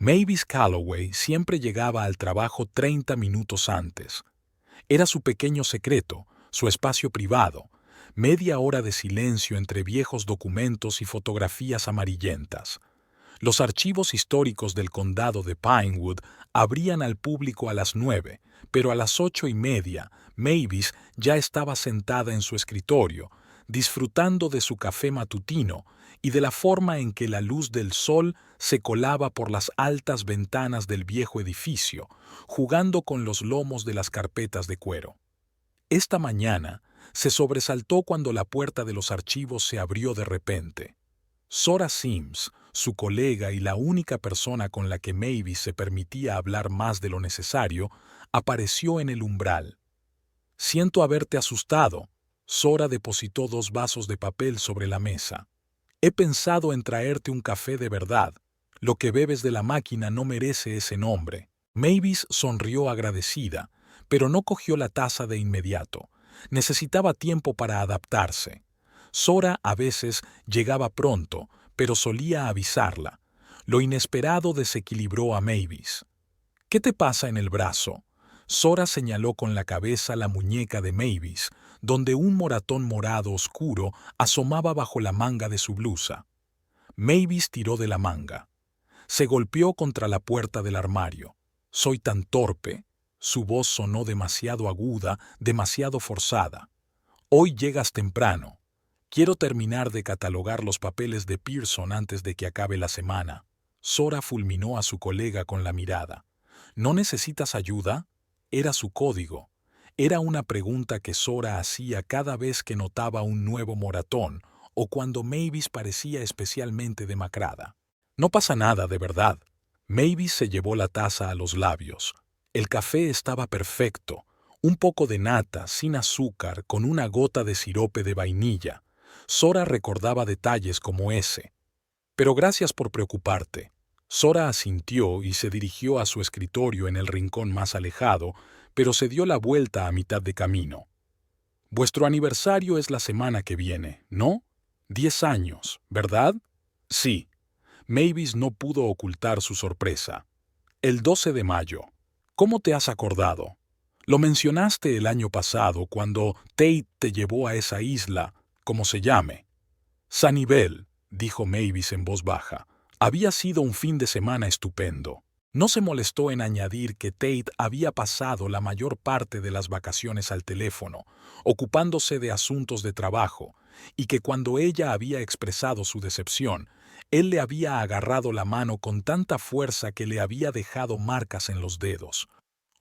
Mavis Calloway siempre llegaba al trabajo 30 minutos antes. Era su pequeño secreto, su espacio privado, media hora de silencio entre viejos documentos y fotografías amarillentas. Los archivos históricos del condado de Pinewood abrían al público a las 9, pero a las 8:30, Mavis ya estaba sentada en su escritorio, disfrutando de su café matutino y de la forma en que la luz del sol se colaba por las altas ventanas del viejo edificio, jugando con los lomos de las carpetas de cuero. Esta mañana se sobresaltó cuando la puerta de los archivos se abrió de repente. Zora Sims, su colega y la única persona con la que Mavis se permitía hablar más de lo necesario, apareció en el umbral. «Siento haberte asustado». Zora depositó 2 vasos de papel sobre la mesa. «He pensado en traerte un café de verdad. Lo que bebes de la máquina no merece ese nombre». Mavis sonrió agradecida, pero no cogió la taza de inmediato. Necesitaba tiempo para adaptarse. Zora a veces llegaba pronto, pero solía avisarla. Lo inesperado desequilibró a Mavis. «¿Qué te pasa en el brazo?». Zora señaló con la cabeza la muñeca de Mavis, donde un moratón morado oscuro asomaba bajo la manga de su blusa. Mavis tiró de la manga. Se golpeó contra la puerta del armario. «Soy tan torpe». Su voz sonó demasiado aguda, demasiado forzada. «Hoy llegas temprano. Quiero terminar de catalogar los papeles de Pearson antes de que acabe la semana». Zora fulminó a su colega con la mirada. «¿No necesitas ayuda?». Era su código. Era una pregunta que Zora hacía cada vez que notaba un nuevo moratón o cuando Mavis parecía especialmente demacrada. «No pasa nada, de verdad». Mavis se llevó la taza a los labios. El café estaba perfecto. Un poco de nata, sin azúcar, con una gota de sirope de vainilla. Zora recordaba detalles como ese. «Pero gracias por preocuparte». Zora asintió y se dirigió a su escritorio en el rincón más alejado, pero se dio la vuelta a mitad de camino. «Vuestro aniversario es la semana que viene, ¿no? 10 años, ¿verdad?» «Sí». Mavis no pudo ocultar su sorpresa. «El 12 de mayo. ¿Cómo te has acordado? Lo mencionaste el año pasado cuando Tate te llevó a esa isla, como se llame». «Sanibel», dijo Mavis en voz baja. Había sido un fin de semana estupendo. No se molestó en añadir que Tate había pasado la mayor parte de las vacaciones al teléfono, ocupándose de asuntos de trabajo, y que cuando ella había expresado su decepción, él le había agarrado la mano con tanta fuerza que le había dejado marcas en los dedos,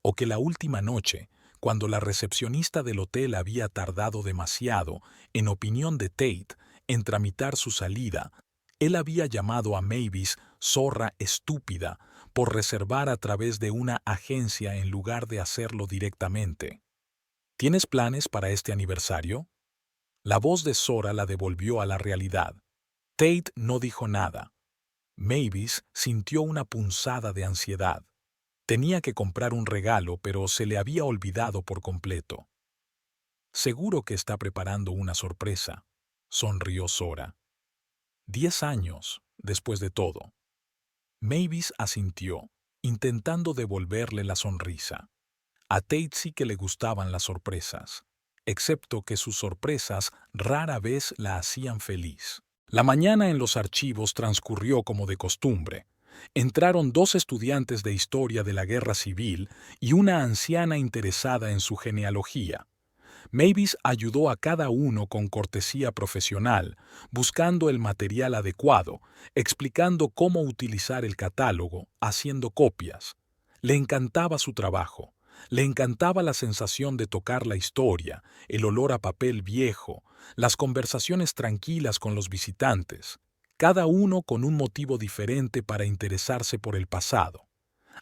o que la última noche, cuando la recepcionista del hotel había tardado demasiado, en opinión de Tate, en tramitar su salida, él había llamado a Mavis zorra estúpida por reservar a través de una agencia en lugar de hacerlo directamente. «¿Tienes planes para este aniversario?». La voz de Zora la devolvió a la realidad. Tate no dijo nada. Mavis sintió una punzada de ansiedad. Tenía que comprar un regalo, pero se le había olvidado por completo. «Seguro que está preparando una sorpresa», sonrió Zora. 10 años, después de todo. Mavis asintió, intentando devolverle la sonrisa. A Tate sí que le gustaban las sorpresas, excepto que sus sorpresas rara vez la hacían feliz. La mañana en los archivos transcurrió como de costumbre. Entraron 2 estudiantes de historia de la guerra civil y una anciana interesada en su genealogía. Mavis ayudó a cada uno con cortesía profesional, buscando el material adecuado, explicando cómo utilizar el catálogo, haciendo copias. Le encantaba su trabajo. Le encantaba la sensación de tocar la historia, el olor a papel viejo, las conversaciones tranquilas con los visitantes, cada uno con un motivo diferente para interesarse por el pasado.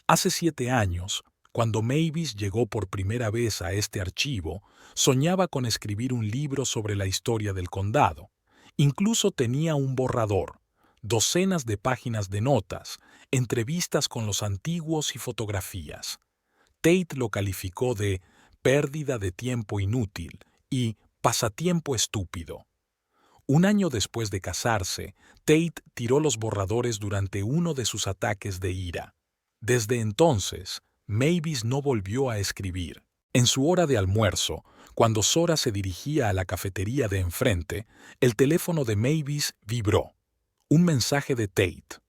Hace 7 años, cuando Mavis llegó por primera vez a este archivo, soñaba con escribir un libro sobre la historia del condado. Incluso tenía un borrador, docenas de páginas de notas, entrevistas con los antiguos y fotografías. Tate lo calificó de pérdida de tiempo inútil y pasatiempo estúpido. Un año después de casarse, Tate tiró los borradores durante uno de sus ataques de ira. Desde entonces, Mavis no volvió a escribir. En su hora de almuerzo, cuando Zora se dirigía a la cafetería de enfrente, el teléfono de Mavis vibró. Un mensaje de Tate.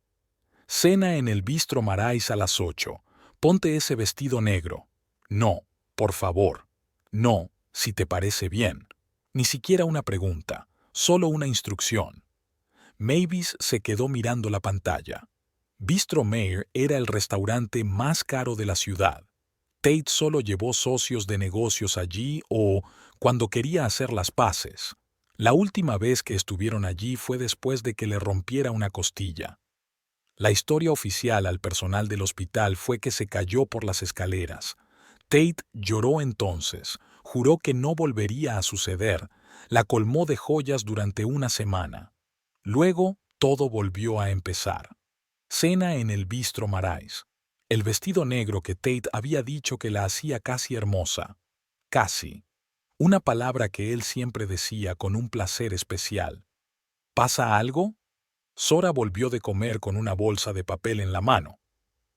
Cena en el Bistro Marais a las 8. Ponte ese vestido negro. No, por favor. No, si te parece bien. Ni siquiera una pregunta, solo una instrucción. Mavis se quedó mirando la pantalla. Bistro Mayer era el restaurante más caro de la ciudad. Tate solo llevó socios de negocios allí o cuando quería hacer las paces. La última vez que estuvieron allí fue después de que le rompiera una costilla. La historia oficial al personal del hospital fue que se cayó por las escaleras. Tate lloró entonces, juró que no volvería a suceder, la colmó de joyas durante una semana. Luego, todo volvió a empezar. Cena en el Bistro Marais. El vestido negro que Tate había dicho que la hacía casi hermosa. Casi. Una palabra que él siempre decía con un placer especial. ¿Pasa algo? Zora volvió de comer con una bolsa de papel en la mano.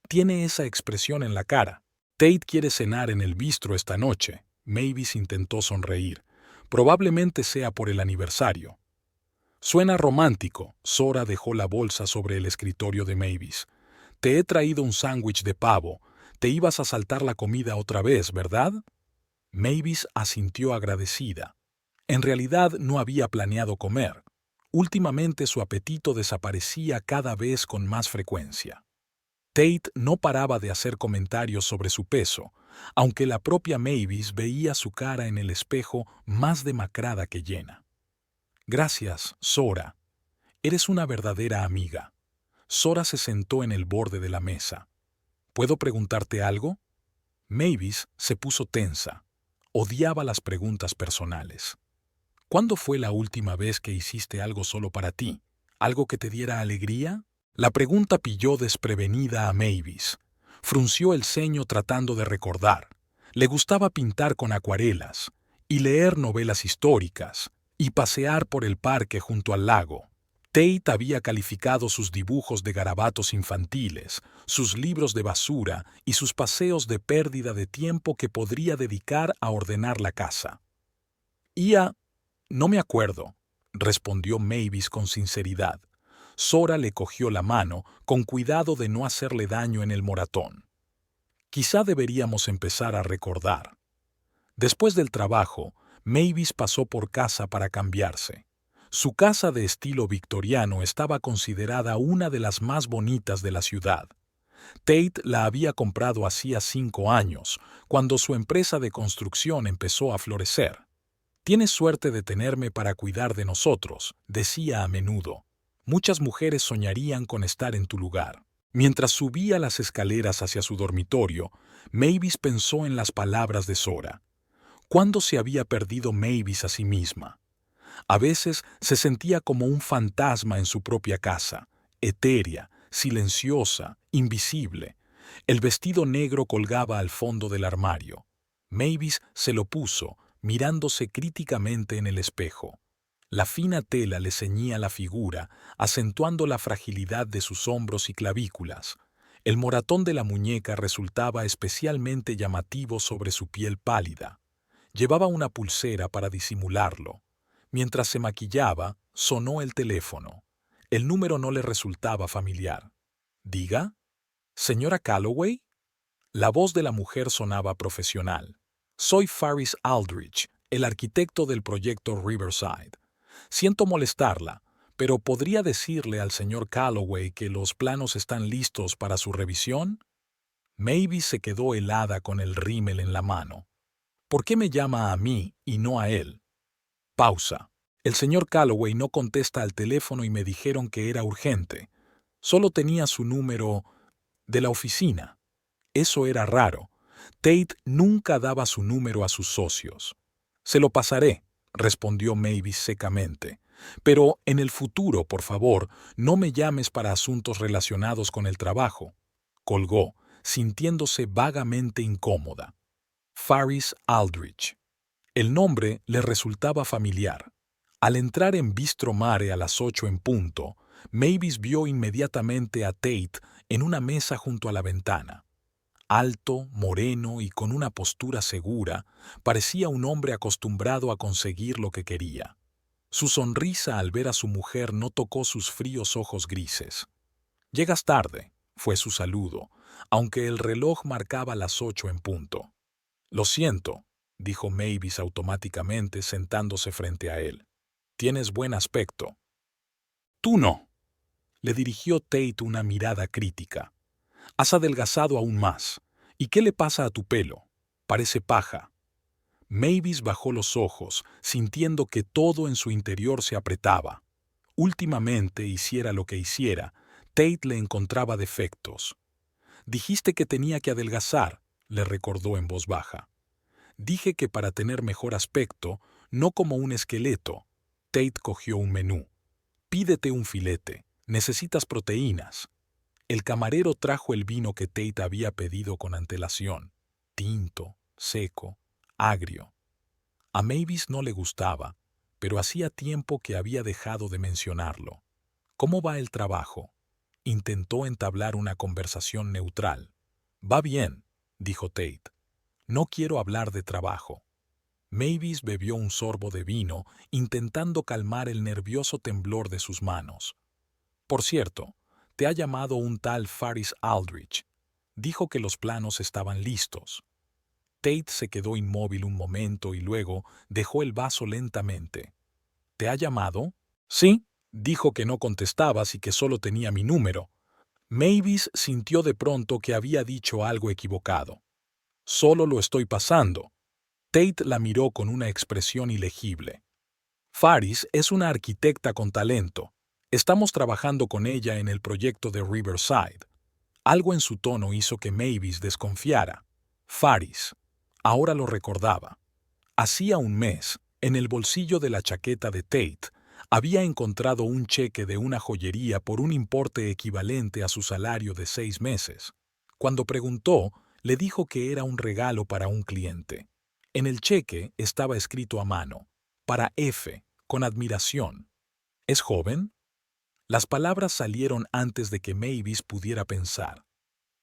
Tiene esa expresión en la cara. Tate quiere cenar en el bistro esta noche. Mavis intentó sonreír. Probablemente sea por el aniversario. Suena romántico. Zora dejó la bolsa sobre el escritorio de Mavis. Te he traído un sándwich de pavo. Te ibas a saltar la comida otra vez, ¿verdad? Mavis asintió agradecida. En realidad no había planeado comer. Últimamente su apetito desaparecía cada vez con más frecuencia. Tate no paraba de hacer comentarios sobre su peso, aunque la propia Mavis veía su cara en el espejo más demacrada que llena. Gracias, Zora. Eres una verdadera amiga. Zora se sentó en el borde de la mesa. ¿Puedo preguntarte algo? Mavis se puso tensa. Odiaba las preguntas personales. ¿Cuándo fue la última vez que hiciste algo solo para ti? ¿Algo que te diera alegría? La pregunta pilló desprevenida a Mavis. Frunció el ceño tratando de recordar. Le gustaba pintar con acuarelas, y leer novelas históricas, y pasear por el parque junto al lago. Tate había calificado sus dibujos de garabatos infantiles, sus libros de basura y sus paseos de pérdida de tiempo que podría dedicar a ordenar la casa. No me acuerdo, respondió Mavis con sinceridad. Zora le cogió la mano, con cuidado de no hacerle daño en el moratón. Quizá deberíamos empezar a recordar. Después del trabajo, Mavis pasó por casa para cambiarse. Su casa de estilo victoriano estaba considerada una de las más bonitas de la ciudad. Tate la había comprado hacía 5 años, cuando su empresa de construcción empezó a florecer. Tienes suerte de tenerme para cuidar de nosotros, decía a menudo. Muchas mujeres soñarían con estar en tu lugar. Mientras subía las escaleras hacia su dormitorio, Mavis pensó en las palabras de Zora. ¿Cuándo se había perdido Mavis a sí misma? A veces se sentía como un fantasma en su propia casa, etérea, silenciosa, invisible. El vestido negro colgaba al fondo del armario. Mavis se lo puso, mirándose críticamente en el espejo. La fina tela le ceñía la figura, acentuando la fragilidad de sus hombros y clavículas. El moratón de la muñeca resultaba especialmente llamativo sobre su piel pálida. Llevaba una pulsera para disimularlo. Mientras se maquillaba, sonó el teléfono. El número no le resultaba familiar. ¿Diga? ¿Señora Calloway? La voz de la mujer sonaba profesional. Soy Faris Aldrich, el arquitecto del proyecto Riverside. Siento molestarla, pero ¿podría decirle al señor Calloway que los planos están listos para su revisión? Mavis se quedó helada con el rímel en la mano. ¿Por qué me llama a mí y no a él? Pausa. El señor Calloway no contesta al teléfono y me dijeron que era urgente. Solo tenía su número de la oficina. Eso era raro. Tate nunca daba su número a sus socios. Se lo pasaré, respondió Mavis secamente. Pero en el futuro, por favor, no me llames para asuntos relacionados con el trabajo. Colgó, sintiéndose vagamente incómoda. Faris Aldrich. El nombre le resultaba familiar. Al entrar en Bistro Mare a las 8 en punto, Mavis vio inmediatamente a Tate en una mesa junto a la ventana. Alto, moreno y con una postura segura, parecía un hombre acostumbrado a conseguir lo que quería. Su sonrisa al ver a su mujer no tocó sus fríos ojos grises. «Llegas tarde», fue su saludo, aunque el reloj marcaba las 8 en punto. «Lo siento», dijo Mavis automáticamente sentándose frente a él. «Tienes buen aspecto». «Tú no», le dirigió Tate una mirada crítica. «Has adelgazado aún más. ¿Y qué le pasa a tu pelo? Parece paja». Mavis bajó los ojos, sintiendo que todo en su interior se apretaba. Últimamente, hiciera lo que hiciera, Tate le encontraba defectos. «Dijiste que tenía que adelgazar», le recordó en voz baja. «Dije que para tener mejor aspecto, no como un esqueleto». Tate cogió un menú. «Pídete un filete. Necesitas proteínas». El camarero trajo el vino que Tate había pedido con antelación. Tinto, seco, agrio. A Mavis no le gustaba, pero hacía tiempo que había dejado de mencionarlo. «¿Cómo va el trabajo?». Intentó entablar una conversación neutral. «Va bien», dijo Tate. «No quiero hablar de trabajo». Mavis bebió un sorbo de vino, intentando calmar el nervioso temblor de sus manos. «Por cierto, te ha llamado un tal Faris Aldrich. Dijo que los planos estaban listos». Tate se quedó inmóvil un momento y luego dejó el vaso lentamente. «¿Te ha llamado?» «Sí», dijo que no contestabas y que solo tenía mi número. Mavis sintió de pronto que había dicho algo equivocado. «Solo lo estoy pasando». Tate la miró con una expresión ilegible. «Faris es una arquitecta con talento. Estamos trabajando con ella en el proyecto de Riverside». Algo en su tono hizo que Mavis desconfiara. Faris. Ahora lo recordaba. Hacía un mes, en el bolsillo de la chaqueta de Tate, había encontrado un cheque de una joyería por un importe equivalente a su salario de 6 meses. Cuando preguntó, le dijo que era un regalo para un cliente. En el cheque estaba escrito a mano, para F, con admiración. «¿Es joven?». Las palabras salieron antes de que Mavis pudiera pensar.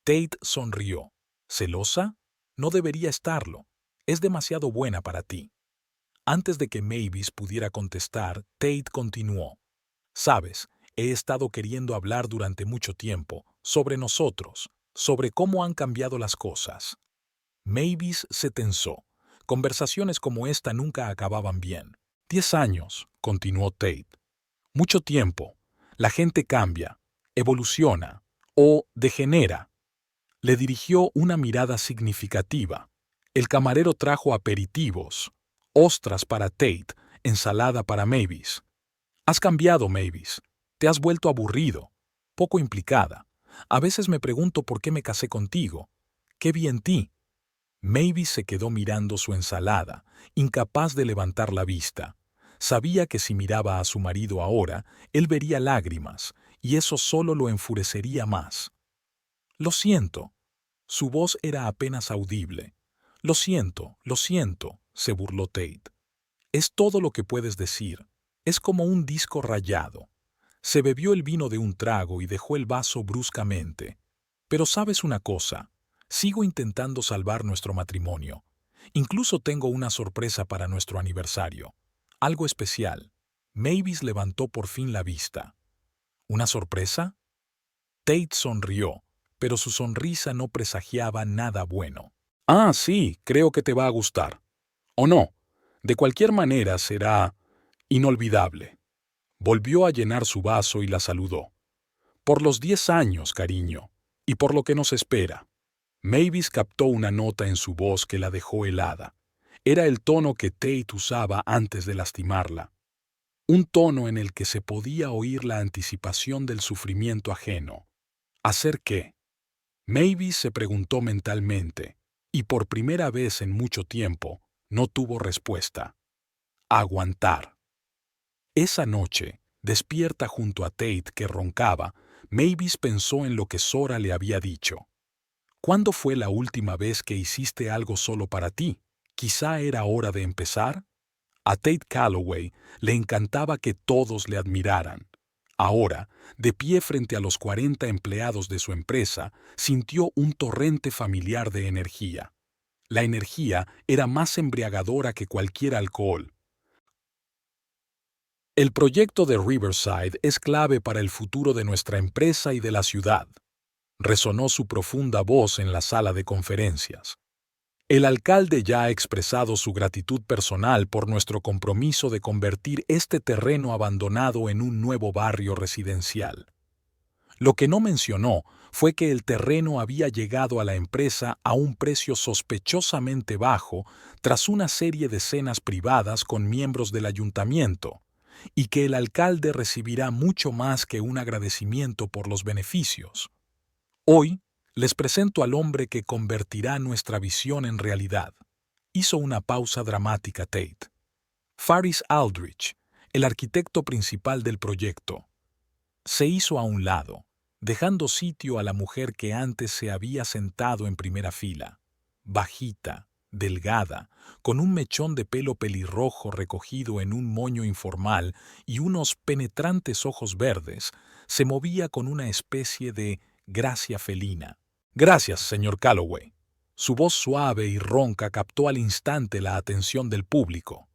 Tate sonrió. «¿Celosa? No debería estarlo. Es demasiado buena para ti». Antes de que Mavis pudiera contestar, Tate continuó. «Sabes, he estado queriendo hablar durante mucho tiempo, sobre nosotros, sobre cómo han cambiado las cosas». Mavis se tensó. Conversaciones como esta nunca acababan bien. 10 años, continuó Tate. Mucho tiempo. La gente cambia, evoluciona o degenera. Le dirigió una mirada significativa. El camarero trajo aperitivos, ostras para Tate, ensalada para Mavis. «Has cambiado, Mavis. Te has vuelto aburrido, poco implicada. A veces me pregunto por qué me casé contigo. ¿Qué vi en ti?». Mavis se quedó mirando su ensalada, incapaz de levantar la vista. Sabía que si miraba a su marido ahora, él vería lágrimas, y eso solo lo enfurecería más. «Lo siento». Su voz era apenas audible. Lo siento», se burló Tate. «Es todo lo que puedes decir. Es como un disco rayado». Se bebió el vino de un trago y dejó el vaso bruscamente. «Pero sabes una cosa, sigo intentando salvar nuestro matrimonio. Incluso tengo una sorpresa para nuestro aniversario. Algo especial». Mavis levantó por fin la vista. «¿Una sorpresa?». Tate sonrió, pero su sonrisa no presagiaba nada bueno. «Ah, sí, creo que te va a gustar. ¿O no? De cualquier manera será inolvidable». Volvió a llenar su vaso y la saludó. «Por los 10 años, cariño, y por lo que nos espera». Mavis captó una nota en su voz que la dejó helada. Era el tono que Tate usaba antes de lastimarla. Un tono en el que se podía oír la anticipación del sufrimiento ajeno. ¿Hacer qué? Mavis se preguntó mentalmente, y por primera vez en mucho tiempo no tuvo respuesta. Aguantar. Esa noche, despierta junto a Tate que roncaba, Mavis pensó en lo que Zora le había dicho. ¿Cuándo fue la última vez que hiciste algo solo para ti? Quizá era hora de empezar. A Tate Calloway le encantaba que todos le admiraran. Ahora, de pie frente a los 40 empleados de su empresa, sintió un torrente familiar de energía. La energía era más embriagadora que cualquier alcohol. El proyecto de Riverside es clave para el futuro de nuestra empresa y de la ciudad. Resonó su profunda voz en la sala de conferencias. El alcalde ya ha expresado su gratitud personal por nuestro compromiso de convertir este terreno abandonado en un nuevo barrio residencial. Lo que no mencionó fue que el terreno había llegado a la empresa a un precio sospechosamente bajo tras una serie de cenas privadas con miembros del ayuntamiento, y que el alcalde recibirá mucho más que un agradecimiento por los beneficios. Hoy les presento al hombre que convertirá nuestra visión en realidad. Hizo una pausa dramática Tate. Faris Aldrich, el arquitecto principal del proyecto. Se hizo a un lado, dejando sitio a la mujer que antes se había sentado en primera fila. Bajita, delgada, con un mechón de pelo pelirrojo recogido en un moño informal y unos penetrantes ojos verdes, se movía con una especie de gracia felina. «Gracias, señor Calloway». Su voz suave y ronca captó al instante la atención del público.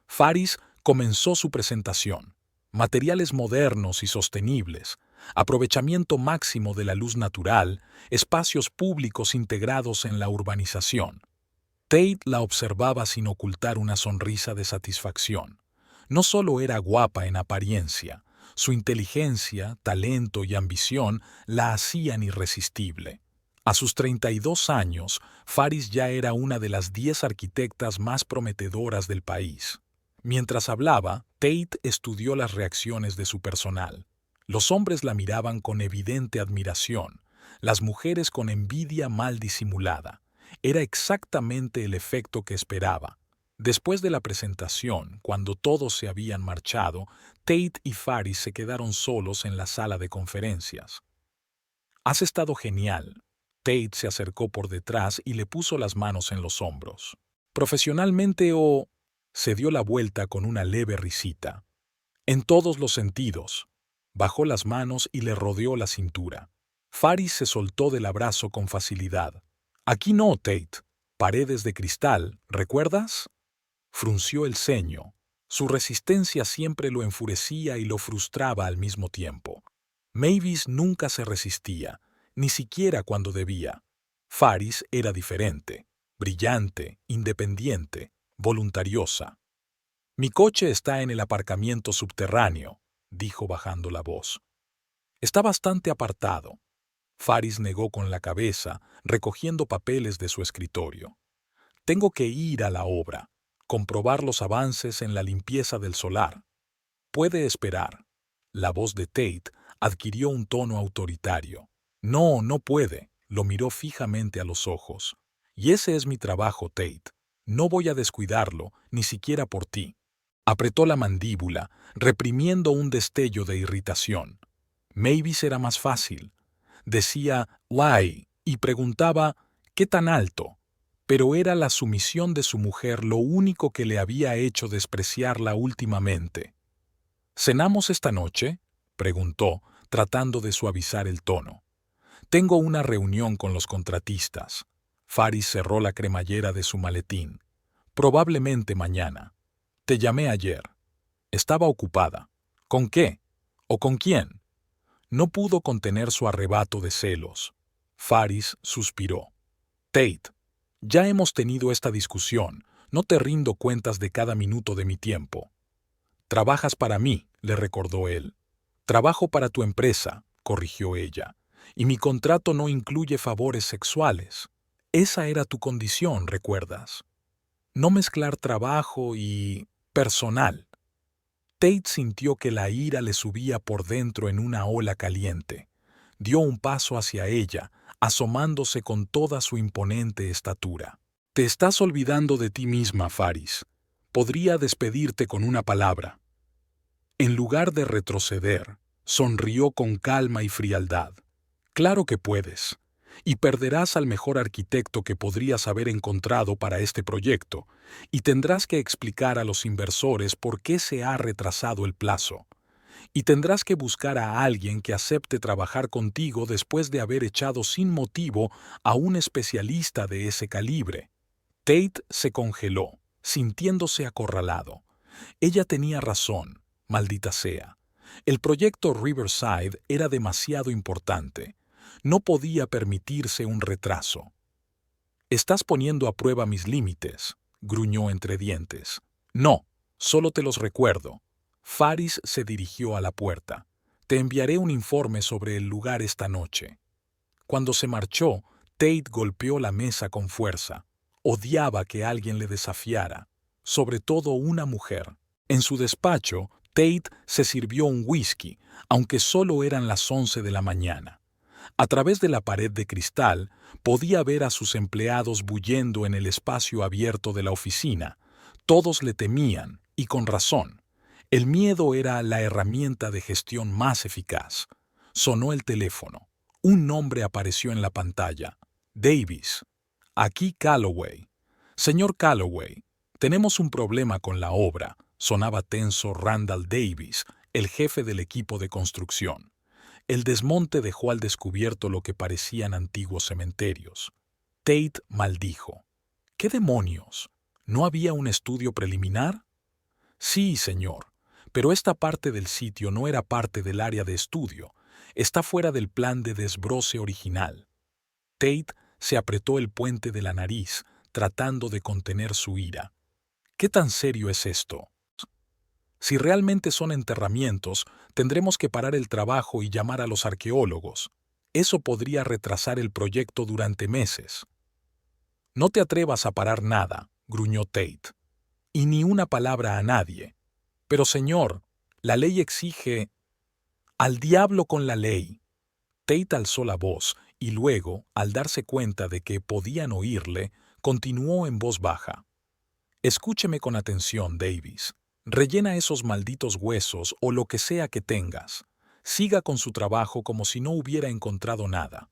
Faris comenzó su presentación. Materiales modernos y sostenibles, aprovechamiento máximo de la luz natural, espacios públicos integrados en la urbanización. Tate la observaba sin ocultar una sonrisa de satisfacción. No solo era guapa en apariencia, su inteligencia, talento y ambición la hacían irresistible. A sus 32 años, Faris ya era una de las 10 arquitectas más prometedoras del país. Mientras hablaba, Tate estudió las reacciones de su personal. Los hombres la miraban con evidente admiración, las mujeres con envidia mal disimulada. Era exactamente el efecto que esperaba. Después de la presentación, cuando todos se habían marchado, Tate y Faris se quedaron solos en la sala de conferencias. «Has estado genial». Tate se acercó por detrás y le puso las manos en los hombros. «¿Profesionalmente o...?» Se dio la vuelta con una leve risita. «En todos los sentidos». Bajó las manos y le rodeó la cintura. Faris se soltó del abrazo con facilidad. «Aquí no, Tate. Paredes de cristal, ¿recuerdas?» Frunció el ceño. Su resistencia siempre lo enfurecía y lo frustraba al mismo tiempo. Mavis nunca se resistía, ni siquiera cuando debía. Faris era diferente, brillante, independiente, voluntariosa. «Mi coche está en el aparcamiento subterráneo», dijo bajando la voz. «Está bastante apartado». Faris negó con la cabeza, recogiendo papeles de su escritorio. «Tengo que ir a la obra, comprobar los avances en la limpieza del solar. Puede esperar». La voz de Tate adquirió un tono autoritario. «No, no puede». Lo miró fijamente a los ojos. «Y ese es mi trabajo, Tate. No voy a descuidarlo, ni siquiera por ti». Apretó la mandíbula, reprimiendo un destello de irritación. Mavis era más fácil. Decía «why» y preguntaba «¿qué tan alto?». Pero era la sumisión de su mujer lo único que le había hecho despreciarla últimamente. «¿Cenamos esta noche?», preguntó, tratando de suavizar el tono. «Tengo una reunión con los contratistas». Faris cerró la cremallera de su maletín. «Probablemente mañana. Te llamé ayer. Estaba ocupada. ¿Con qué? ¿O con quién?». No pudo contener su arrebato de celos. Faris suspiró. «Tate, ya hemos tenido esta discusión. No te rindo cuentas de cada minuto de mi tiempo». «Trabajas para mí», le recordó él. «Trabajo para tu empresa», corrigió ella. «Y mi contrato no incluye favores sexuales. Esa era tu condición, ¿recuerdas? No mezclar trabajo y personal». Tate sintió que la ira le subía por dentro en una ola caliente. Dio un paso hacia ella, asomándose con toda su imponente estatura. «Te estás olvidando de ti misma, Faris. Podría despedirte con una palabra». En lugar de retroceder, sonrió con calma y frialdad. «Claro que puedes. y perderás al mejor arquitecto que podrías haber encontrado para este proyecto, y tendrás que explicar a los inversores por qué se ha retrasado el plazo. Y tendrás que buscar a alguien que acepte trabajar contigo después de haber echado sin motivo a un especialista de ese calibre. Tate se congeló, sintiéndose acorralado. Ella tenía razón, maldita sea. El proyecto Riverside era demasiado importante. No podía permitirse un retraso. «Estás poniendo a prueba mis límites», gruñó entre dientes. «No, solo te los recuerdo». Faris se dirigió a la puerta. «Te enviaré un informe sobre el lugar esta noche». Cuando se marchó, Tate golpeó la mesa con fuerza. Odiaba que alguien le desafiara, sobre todo una mujer. En su despacho, Tate se sirvió un whisky, aunque solo eran las 11 de la mañana. A través de la pared de cristal, podía ver a sus empleados bullendo en el espacio abierto de la oficina. Todos le temían, y con razón. El miedo era la herramienta de gestión más eficaz. Sonó el teléfono. Un nombre apareció en la pantalla. Davis. «Aquí Calloway». «Señor Calloway, tenemos un problema con la obra», sonaba tenso Randall Davis, el jefe del equipo de construcción. El desmonte dejó al descubierto lo que parecían antiguos cementerios. Tate maldijo. «¿Qué demonios? ¿No había un estudio preliminar?» «Sí, señor, pero esta parte del sitio no era parte del área de estudio. Está fuera del plan de desbroce original». Tate se apretó el puente de la nariz, tratando de contener su ira. «¿Qué tan serio es esto? Si realmente son enterramientos, tendremos que parar el trabajo y llamar a los arqueólogos. Eso podría retrasar el proyecto durante meses». «No te atrevas a parar nada», gruñó Tate. «Y ni una palabra a nadie». «Pero señor, la ley exige...» «Al diablo con la ley». Tate alzó la voz y luego, al darse cuenta de que podían oírle, continuó en voz baja. «Escúcheme con atención, Davis. Rellena esos malditos huesos o lo que sea que tengas. Siga con su trabajo como si no hubiera encontrado nada.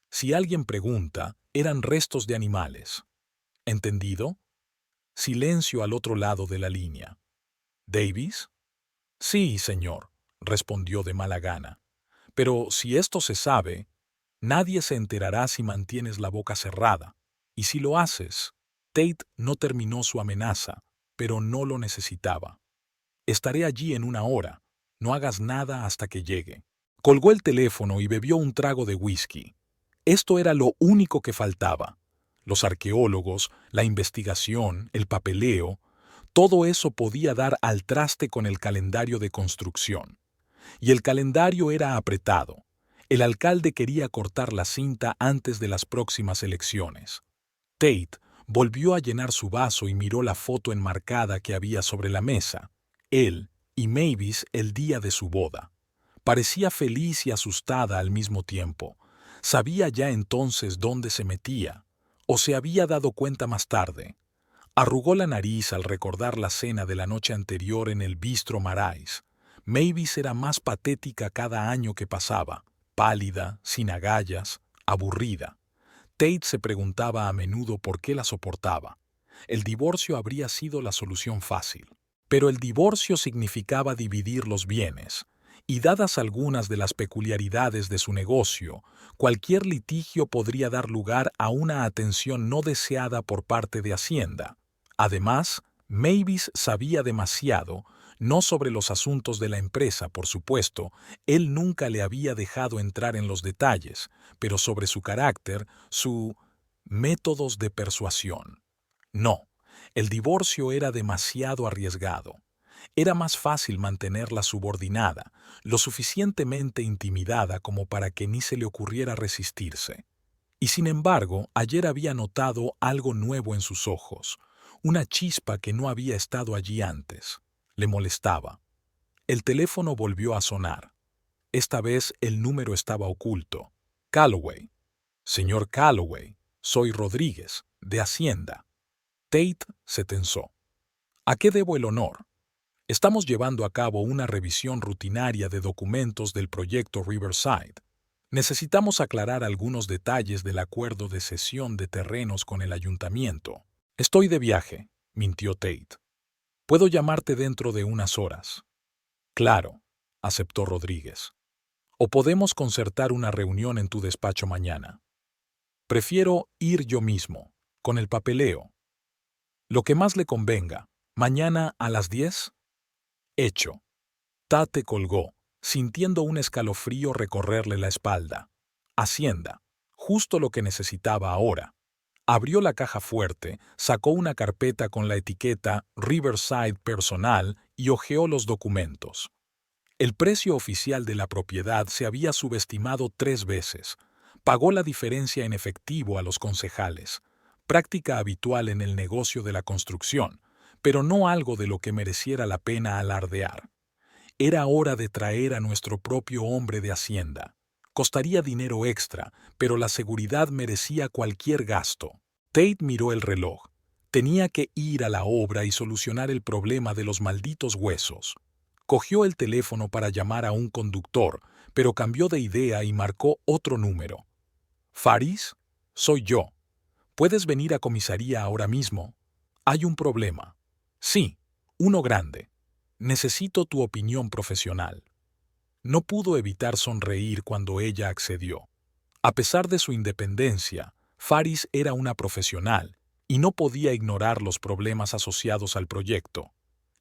Si alguien pregunta, eran restos de animales. ¿Entendido?» Silencio al otro lado de la línea. «¿Davis?» «Sí, señor», respondió de mala gana. «Pero si esto se sabe, nadie se enterará si mantienes la boca cerrada. Y si lo haces...» Tate no terminó su amenaza, pero no lo necesitaba. «Estaré allí en una hora. No hagas nada hasta que llegue». Colgó el teléfono y bebió un trago de whisky. Esto era lo único que faltaba. Los arqueólogos, la investigación, el papeleo, todo eso podía dar al traste con el calendario de construcción. Y el calendario era apretado. El alcalde quería cortar la cinta antes de las próximas elecciones. Tate volvió a llenar su vaso y miró la foto enmarcada que había sobre la mesa. Él y Mavis el día de su boda. Parecía feliz y asustada al mismo tiempo. Sabía ya entonces dónde se metía, o se había dado cuenta más tarde. Arrugó la nariz al recordar la cena de la noche anterior en el Bistro Marais. Mavis era más patética cada año que pasaba, pálida, sin agallas, aburrida. Tate se preguntaba a menudo por qué la soportaba. El divorcio habría sido la solución fácil. Pero el divorcio significaba dividir los bienes, y dadas algunas de las peculiaridades de su negocio, cualquier litigio podría dar lugar a una atención no deseada por parte de Hacienda. Además, Mavis sabía demasiado, no sobre los asuntos de la empresa, por supuesto, él nunca le había dejado entrar en los detalles, pero sobre su carácter, su métodos de persuasión. No, el divorcio era demasiado arriesgado. Era más fácil mantenerla subordinada, lo suficientemente intimidada como para que ni se le ocurriera resistirse. Y sin embargo, ayer había notado algo nuevo en sus ojos, una chispa que no había estado allí antes. Le molestaba. El teléfono volvió a sonar. Esta vez el número estaba oculto. «Calloway». «Señor Calloway, soy Rodríguez, de Hacienda». Tate se tensó. «¿A qué debo el honor?» «Estamos llevando a cabo una revisión rutinaria de documentos del proyecto Riverside». Necesitamos aclarar algunos detalles del acuerdo de cesión de terrenos con el ayuntamiento. Estoy de viaje, mintió Tate. Puedo llamarte dentro de unas horas. Claro, aceptó Rodríguez. O podemos concertar una reunión en tu despacho mañana. Prefiero ir yo mismo, con el papeleo. Lo que más le convenga. ¿Mañana a las 10? Hecho. Tate colgó, sintiendo un escalofrío recorrerle la espalda. Hacienda. Justo lo que necesitaba ahora. Abrió la caja fuerte, sacó una carpeta con la etiqueta Riverside Personal y hojeó los documentos. El precio oficial de la propiedad se había subestimado 3 veces. Pagó la diferencia en efectivo a los concejales, práctica habitual en el negocio de la construcción, pero no algo de lo que mereciera la pena alardear. Era hora de traer a nuestro propio hombre de Hacienda. Costaría dinero extra, pero la seguridad merecía cualquier gasto. Tate miró el reloj. Tenía que ir a la obra y solucionar el problema de los malditos huesos. Cogió el teléfono para llamar a un conductor, pero cambió de idea y marcó otro número. «¿Faris? Soy yo. ¿Puedes venir a comisaría ahora mismo? Hay un problema». «Sí, uno grande. Necesito tu opinión profesional». No pudo evitar sonreír cuando ella accedió. A pesar de su independencia, Faris era una profesional y no podía ignorar los problemas asociados al proyecto.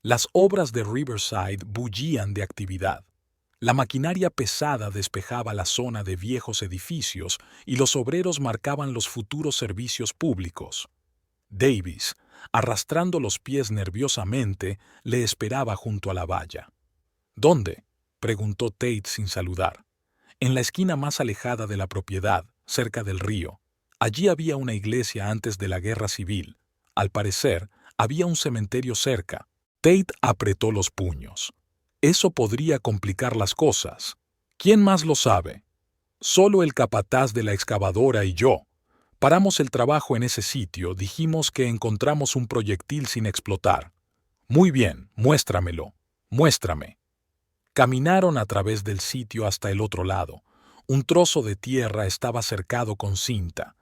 Las obras de Riverside bullían de actividad. La maquinaria pesada despejaba la zona de viejos edificios y los obreros marcaban los futuros servicios públicos. Davis, arrastrando los pies nerviosamente, le esperaba junto a la valla. «¿Dónde?», preguntó Tate sin saludar. «En la esquina más alejada de la propiedad, cerca del río. Allí había una iglesia antes de la guerra civil. Al parecer, había un cementerio cerca». Tate apretó los puños. Eso podría complicar las cosas. ¿Quién más lo sabe? Solo el capataz de la excavadora y yo. Paramos el trabajo en ese sitio, dijimos que encontramos un proyectil sin explotar. Muy bien, muéstramelo. Muéstrame. Caminaron a través del sitio hasta el otro lado. Un trozo de tierra estaba cercado con cinta.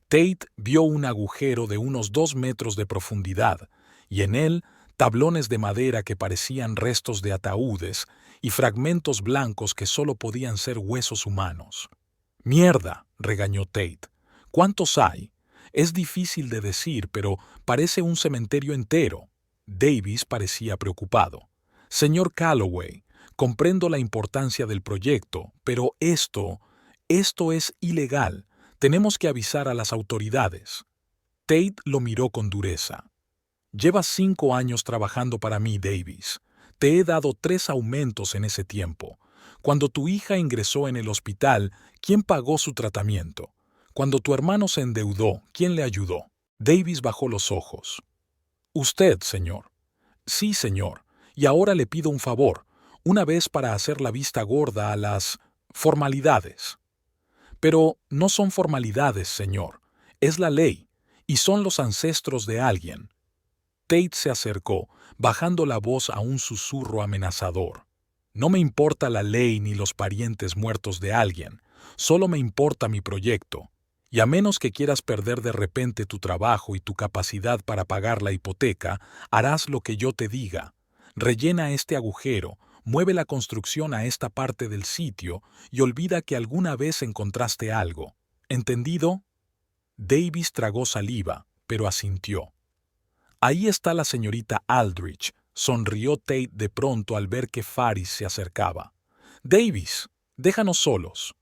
Tate vio un agujero de unos 2 metros de profundidad, y en él tablones de madera que parecían restos de ataúdes y fragmentos blancos que solo podían ser huesos humanos. «Mierda», regañó Tate. «¿Cuántos hay? Es difícil de decir, pero parece un cementerio entero». Davis parecía preocupado. «Señor Calloway, comprendo la importancia del proyecto, pero esto es ilegal. Tenemos que avisar a las autoridades». Tate lo miró con dureza. «Llevas 5 años trabajando para mí, Davis. Te he dado 3 aumentos en ese tiempo. Cuando tu hija ingresó en el hospital, ¿quién pagó su tratamiento? Cuando tu hermano se endeudó, ¿quién le ayudó?» Davis bajó los ojos. «Usted, señor». «Sí, señor. Y ahora le pido un favor, una vez para hacer la vista gorda a las formalidades». «Pero no son formalidades, señor. Es la ley, y son los ancestros de alguien». Tate se acercó, bajando la voz a un susurro amenazador. «No me importa la ley ni los parientes muertos de alguien, solo me importa mi proyecto. Y a menos que quieras perder de repente tu trabajo y tu capacidad para pagar la hipoteca, harás lo que yo te diga. Rellena este agujero, mueve la construcción a esta parte del sitio y olvida que alguna vez encontraste algo. ¿Entendido?» Davis tragó saliva, pero asintió. «Ahí está la señorita Aldrich», sonrió Tate de pronto al ver que Faris se acercaba. «Davis, déjanos solos».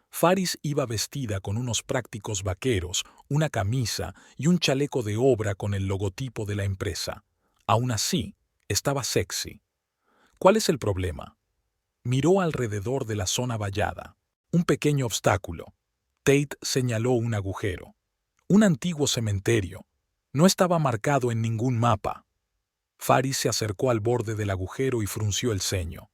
Faris iba vestida con unos prácticos vaqueros, una camisa y un chaleco de obra con el logotipo de la empresa. Aún así, estaba sexy. «¿Cuál es el problema?» Miró alrededor de la zona vallada. Un pequeño obstáculo. Tate señaló un agujero. «Un antiguo cementerio. No estaba marcado en ningún mapa». Faris se acercó al borde del agujero y frunció el ceño.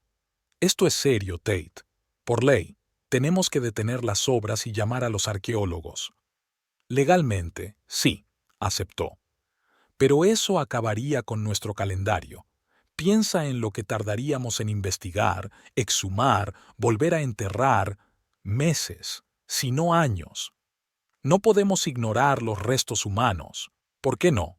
«Esto es serio, Tate. Por ley, tenemos que detener las obras y llamar a los arqueólogos». «Legalmente, sí», aceptó. «Pero eso acabaría con nuestro calendario. Piensa en lo que tardaríamos en investigar, exhumar, volver a enterrar». meses, si no años. No podemos ignorar los restos humanos. ¿Por qué no?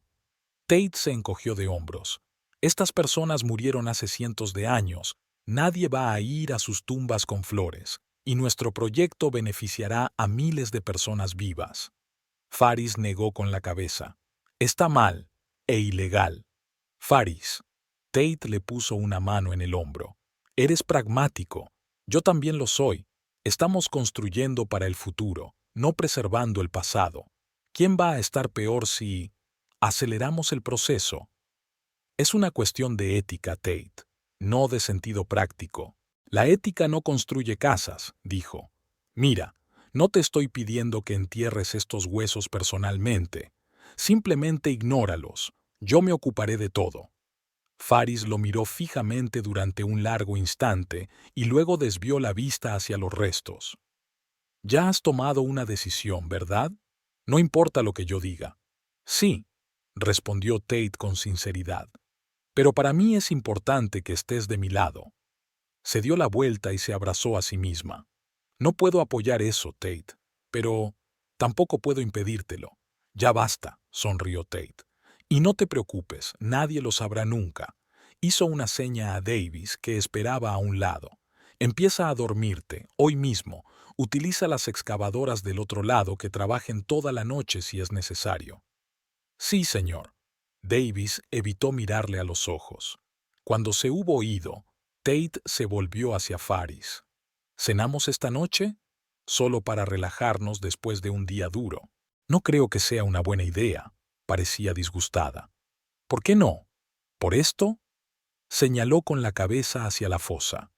Tate se encogió de hombros. Estas personas murieron hace cientos de años. Nadie va a ir a sus tumbas con flores, y nuestro proyecto beneficiará a miles de personas vivas. Faris negó con la cabeza. Está mal e ilegal. Faris. Tate le puso una mano en el hombro. Eres pragmático. Yo también lo soy. Estamos construyendo para el futuro, no preservando el pasado. ¿Quién va a estar peor si aceleramos el proceso? Es una cuestión de ética, Tate, no de sentido práctico. La ética no construye casas, dijo. Mira, no te estoy pidiendo que entierres estos huesos personalmente. Simplemente ignóralos. Yo me ocuparé de todo. Faris lo miró fijamente durante un largo instante y luego desvió la vista hacia los restos. Ya has tomado una decisión, ¿verdad? No importa lo que yo diga. Sí, respondió Tate con sinceridad. Pero para mí es importante que estés de mi lado. Se dio la vuelta y se abrazó a sí misma. No puedo apoyar eso, Tate, pero tampoco puedo impedírtelo. Ya basta, sonrió Tate. Y no te preocupes, nadie lo sabrá nunca. Hizo una seña a Davis, que esperaba a un lado. Empieza a dormirte, hoy mismo. Utiliza las excavadoras del otro lado que trabajen toda la noche si es necesario. Sí, señor. Davis evitó mirarle a los ojos. Cuando se hubo ido, Tate se volvió hacia Faris. ¿Cenamos esta noche? Solo para relajarnos después de un día duro. No creo que sea una buena idea. Parecía disgustada. ¿Por qué no? ¿Por esto? Señaló con la cabeza hacia la fosa.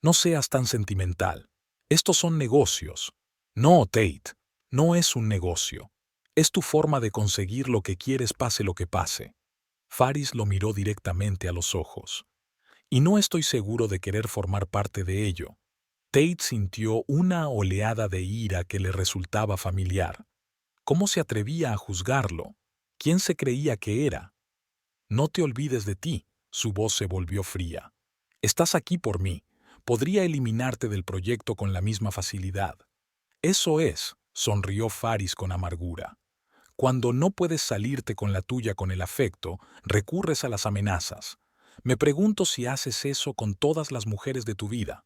No seas tan sentimental. Estos son negocios. No, Tate, no es un negocio. Es tu forma de conseguir lo que quieres pase lo que pase. Faris lo miró directamente a los ojos. Y no estoy seguro de querer formar parte de ello. Tate sintió una oleada de ira que le resultaba familiar. ¿Cómo se atrevía a juzgarlo? ¿Quién se creía que era? No te olvides de ti. Su voz se volvió fría. Estás aquí por mí. Podría eliminarte del proyecto con la misma facilidad. Eso es, sonrió Faris con amargura. Cuando no puedes salirte con la tuya con el afecto, recurres a las amenazas. Me pregunto si haces eso con todas las mujeres de tu vida.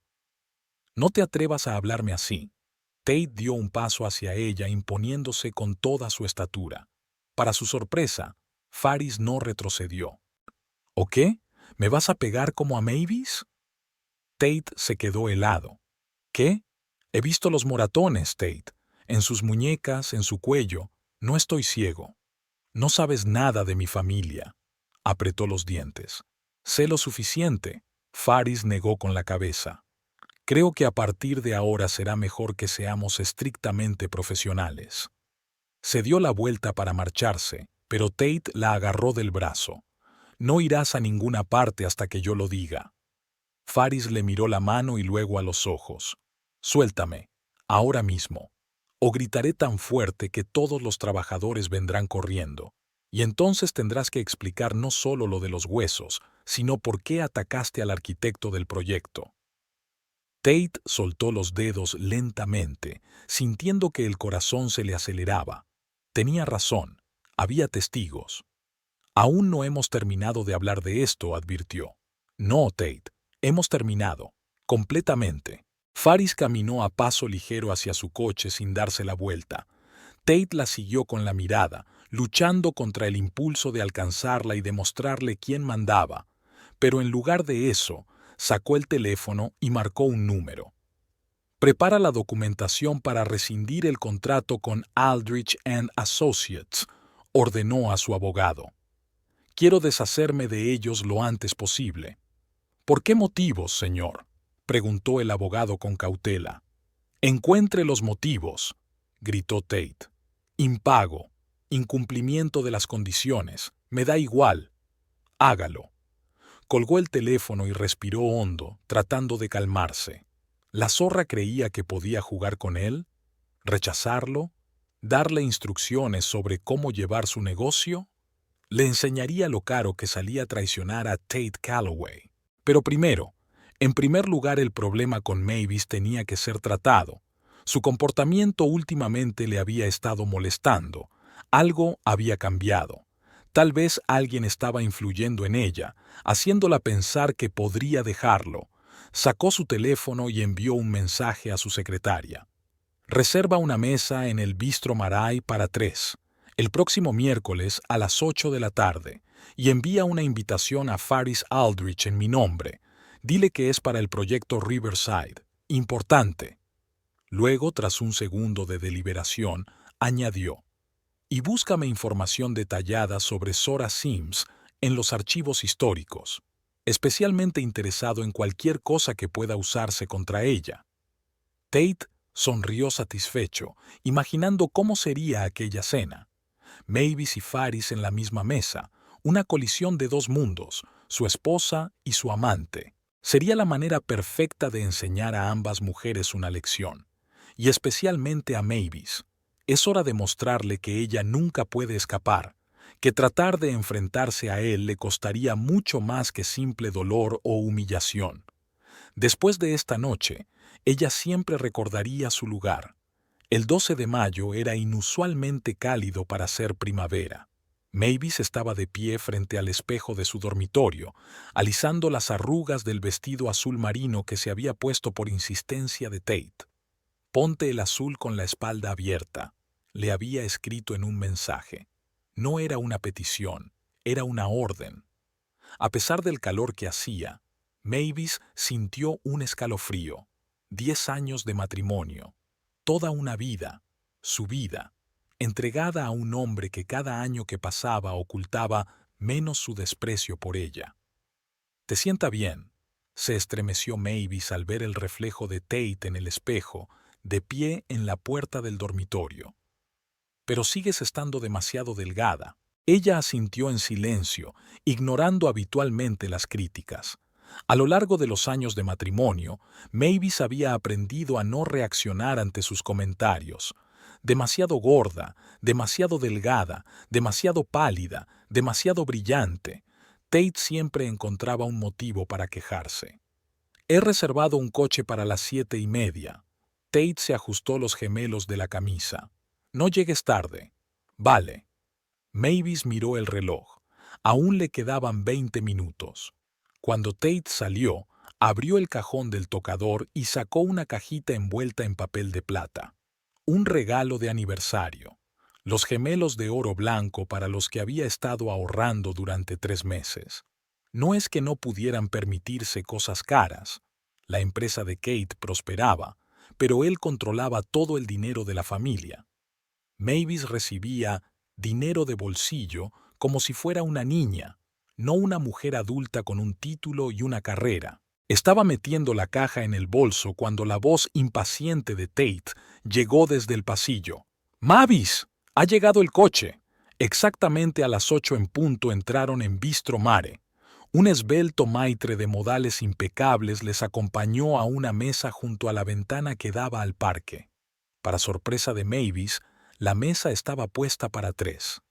No te atrevas a hablarme así. Tate dio un paso hacia ella imponiéndose con toda su estatura. Para su sorpresa, Faris no retrocedió. ¿O qué? ¿Me vas a pegar como a Mavis? Tate se quedó helado. ¿Qué? He visto los moratones, Tate. En sus muñecas, en su cuello. No estoy ciego. No sabes nada de mi familia. Apretó los dientes. Sé lo suficiente. Faris negó con la cabeza. Creo que a partir de ahora será mejor que seamos estrictamente profesionales. Se dio la vuelta para marcharse, pero Tate la agarró del brazo. No irás a ninguna parte hasta que yo lo diga. Faris le miró la mano y luego a los ojos. Suéltame, ahora mismo. O gritaré tan fuerte que todos los trabajadores vendrán corriendo. Y entonces tendrás que explicar no solo lo de los huesos, sino por qué atacaste al arquitecto del proyecto. Tate soltó los dedos lentamente, sintiendo que el corazón se le aceleraba. Tenía razón, había testigos. Aún no hemos terminado de hablar de esto, advirtió. No, Tate, hemos terminado. Completamente. Faris caminó a paso ligero hacia su coche sin darse la vuelta. Tate la siguió con la mirada, luchando contra el impulso de alcanzarla y demostrarle quién mandaba. Pero en lugar de eso, sacó el teléfono y marcó un número. Prepara la documentación para rescindir el contrato con Aldrich & Associates, ordenó a su abogado. Quiero deshacerme de ellos lo antes posible. ¿Por qué motivos, señor?, preguntó el abogado con cautela. Encuentre los motivos, gritó Tate. Impago, incumplimiento de las condiciones, me da igual. Hágalo. Colgó el teléfono y respiró hondo, tratando de calmarse. ¿La zorra creía que podía jugar con él? ¿Rechazarlo? ¿Darle instrucciones sobre cómo llevar su negocio? Le enseñaría lo caro que salía traicionar a Tate Calloway. Pero primero, En primer lugar, el problema con Mavis tenía que ser tratado. Su comportamiento últimamente le había estado molestando. Algo había cambiado. Tal vez alguien estaba influyendo en ella, haciéndola pensar que podría dejarlo. Sacó su teléfono y envió un mensaje a su secretaria. Reserva una mesa en el Bistro Marai para 3, el próximo miércoles a las 8 de la tarde, y envía una invitación a Faris Aldrich en mi nombre. Dile que es para el proyecto Riverside. Importante. Luego, tras un segundo de deliberación, añadió: y búscame información detallada sobre Zora Sims en los archivos históricos, especialmente interesado en cualquier cosa que pueda usarse contra ella. Tate sonrió satisfecho, imaginando cómo sería aquella cena. Mavis y Faris en la misma mesa, una colisión de dos mundos, su esposa y su amante. Sería la manera perfecta de enseñar a ambas mujeres una lección, y especialmente a Mavis. Es hora de mostrarle que ella nunca puede escapar, que tratar de enfrentarse a él le costaría mucho más que simple dolor o humillación. Después de esta noche, ella siempre recordaría su lugar. El 12 de mayo era inusualmente cálido para ser primavera. Mavis estaba de pie frente al espejo de su dormitorio, alisando las arrugas del vestido azul marino que se había puesto por insistencia de Tate. «Ponte el azul con la espalda abierta», le había escrito en un mensaje. No era una petición, era una orden. A pesar del calor que hacía, Mavis sintió un escalofrío. 10 años de matrimonio, toda una vida, su vida, entregada a un hombre que cada año que pasaba ocultaba menos su desprecio por ella. «¿Te sienta bien?», se estremeció Mavis al ver el reflejo de Tate en el espejo, de pie en la puerta del dormitorio. «Pero sigues estando demasiado delgada». Ella asintió en silencio, ignorando habitualmente las críticas. A lo largo de los años de matrimonio, Mavis había aprendido a no reaccionar ante sus comentarios. Demasiado gorda, demasiado delgada, demasiado pálida, demasiado brillante. Tate siempre encontraba un motivo para quejarse. «He reservado un coche para las 7:30. Tate se ajustó los gemelos de la camisa. «No llegues tarde». «Vale». Mavis miró el reloj. Aún le quedaban 20 minutos. Cuando Tate salió, abrió el cajón del tocador y sacó una cajita envuelta en papel de plata. Un regalo de aniversario. Los gemelos de oro blanco para los que había estado ahorrando durante 3 meses. No es que no pudieran permitirse cosas caras. La empresa de Kate prosperaba, pero él controlaba todo el dinero de la familia. Mavis recibía dinero de bolsillo como si fuera una niña, no una mujer adulta con un título y una carrera. Estaba metiendo la caja en el bolso cuando la voz impaciente de Tate llegó desde el pasillo. «Mavis, ha llegado el coche». Exactamente a las 8 en punto entraron en Bistro Mare. Un esbelto maitre de modales impecables les acompañó a una mesa junto a la ventana que daba al parque. Para sorpresa de Mavis, la mesa estaba puesta para 3.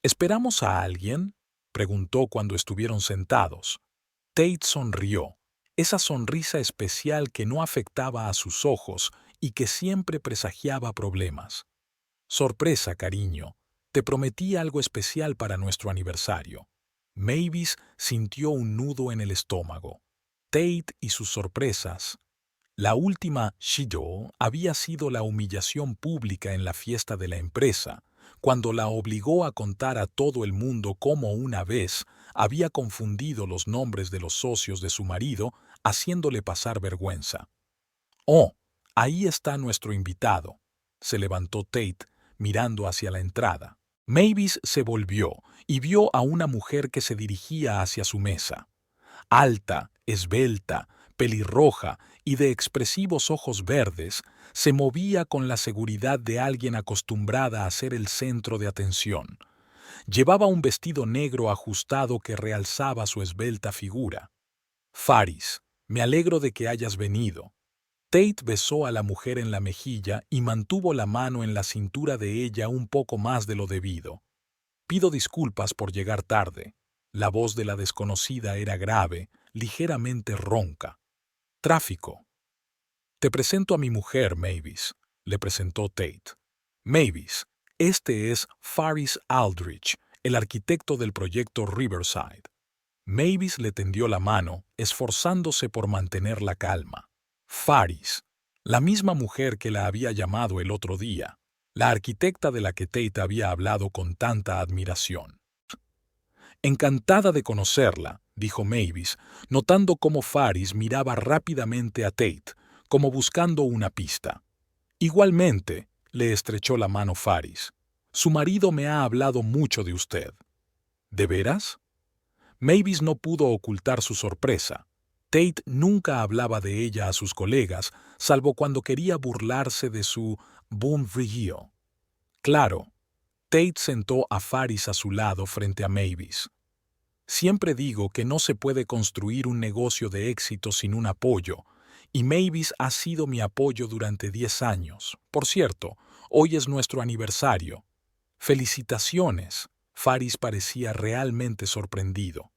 «¿Esperamos a alguien?», preguntó cuando estuvieron sentados. Tate sonrió, esa sonrisa especial que no afectaba a sus ojos y que siempre presagiaba problemas. «Sorpresa, cariño. Te prometí algo especial para nuestro aniversario». Mavis sintió un nudo en el estómago. Tate y sus sorpresas. La última Shido había sido la humillación pública en la fiesta de la empresa, cuando la obligó a contar a todo el mundo cómo una vez había confundido los nombres de los socios de su marido, haciéndole pasar vergüenza. «Oh, ahí está nuestro invitado», se levantó Tate, mirando hacia la entrada. Mavis se volvió y vio a una mujer que se dirigía hacia su mesa. Alta, esbelta, pelirroja y de expresivos ojos verdes, se movía con la seguridad de alguien acostumbrada a ser el centro de atención. Llevaba un vestido negro ajustado que realzaba su esbelta figura. «Faris, me alegro de que hayas venido». Tate besó a la mujer en la mejilla y mantuvo la mano en la cintura de ella un poco más de lo debido. «Pido disculpas por llegar tarde». La voz de la desconocida era grave, ligeramente ronca. Tráfico. Te presento a mi mujer, Mavis, le presentó Tate. Mavis, este es Faris Aldrich, el arquitecto del proyecto Riverside. Mavis le tendió la mano, esforzándose por mantener la calma. Faris, la misma mujer que la había llamado el otro día, la arquitecta de la que Tate había hablado con tanta admiración. Encantada de conocerla, dijo Mavis, notando cómo Faris miraba rápidamente a Tate, como buscando una pista. Igualmente, le estrechó la mano Faris. Su marido me ha hablado mucho de usted. ¿De veras? Mavis no pudo ocultar su sorpresa. Tate nunca hablaba de ella a sus colegas, salvo cuando quería burlarse de su bon vieil. Claro, Tate sentó a Faris a su lado frente a Mavis. Siempre digo que no se puede construir un negocio de éxito sin un apoyo, y Mavis ha sido mi apoyo durante 10 años. Por cierto, hoy es nuestro aniversario. Felicitaciones. Faris parecía realmente sorprendido.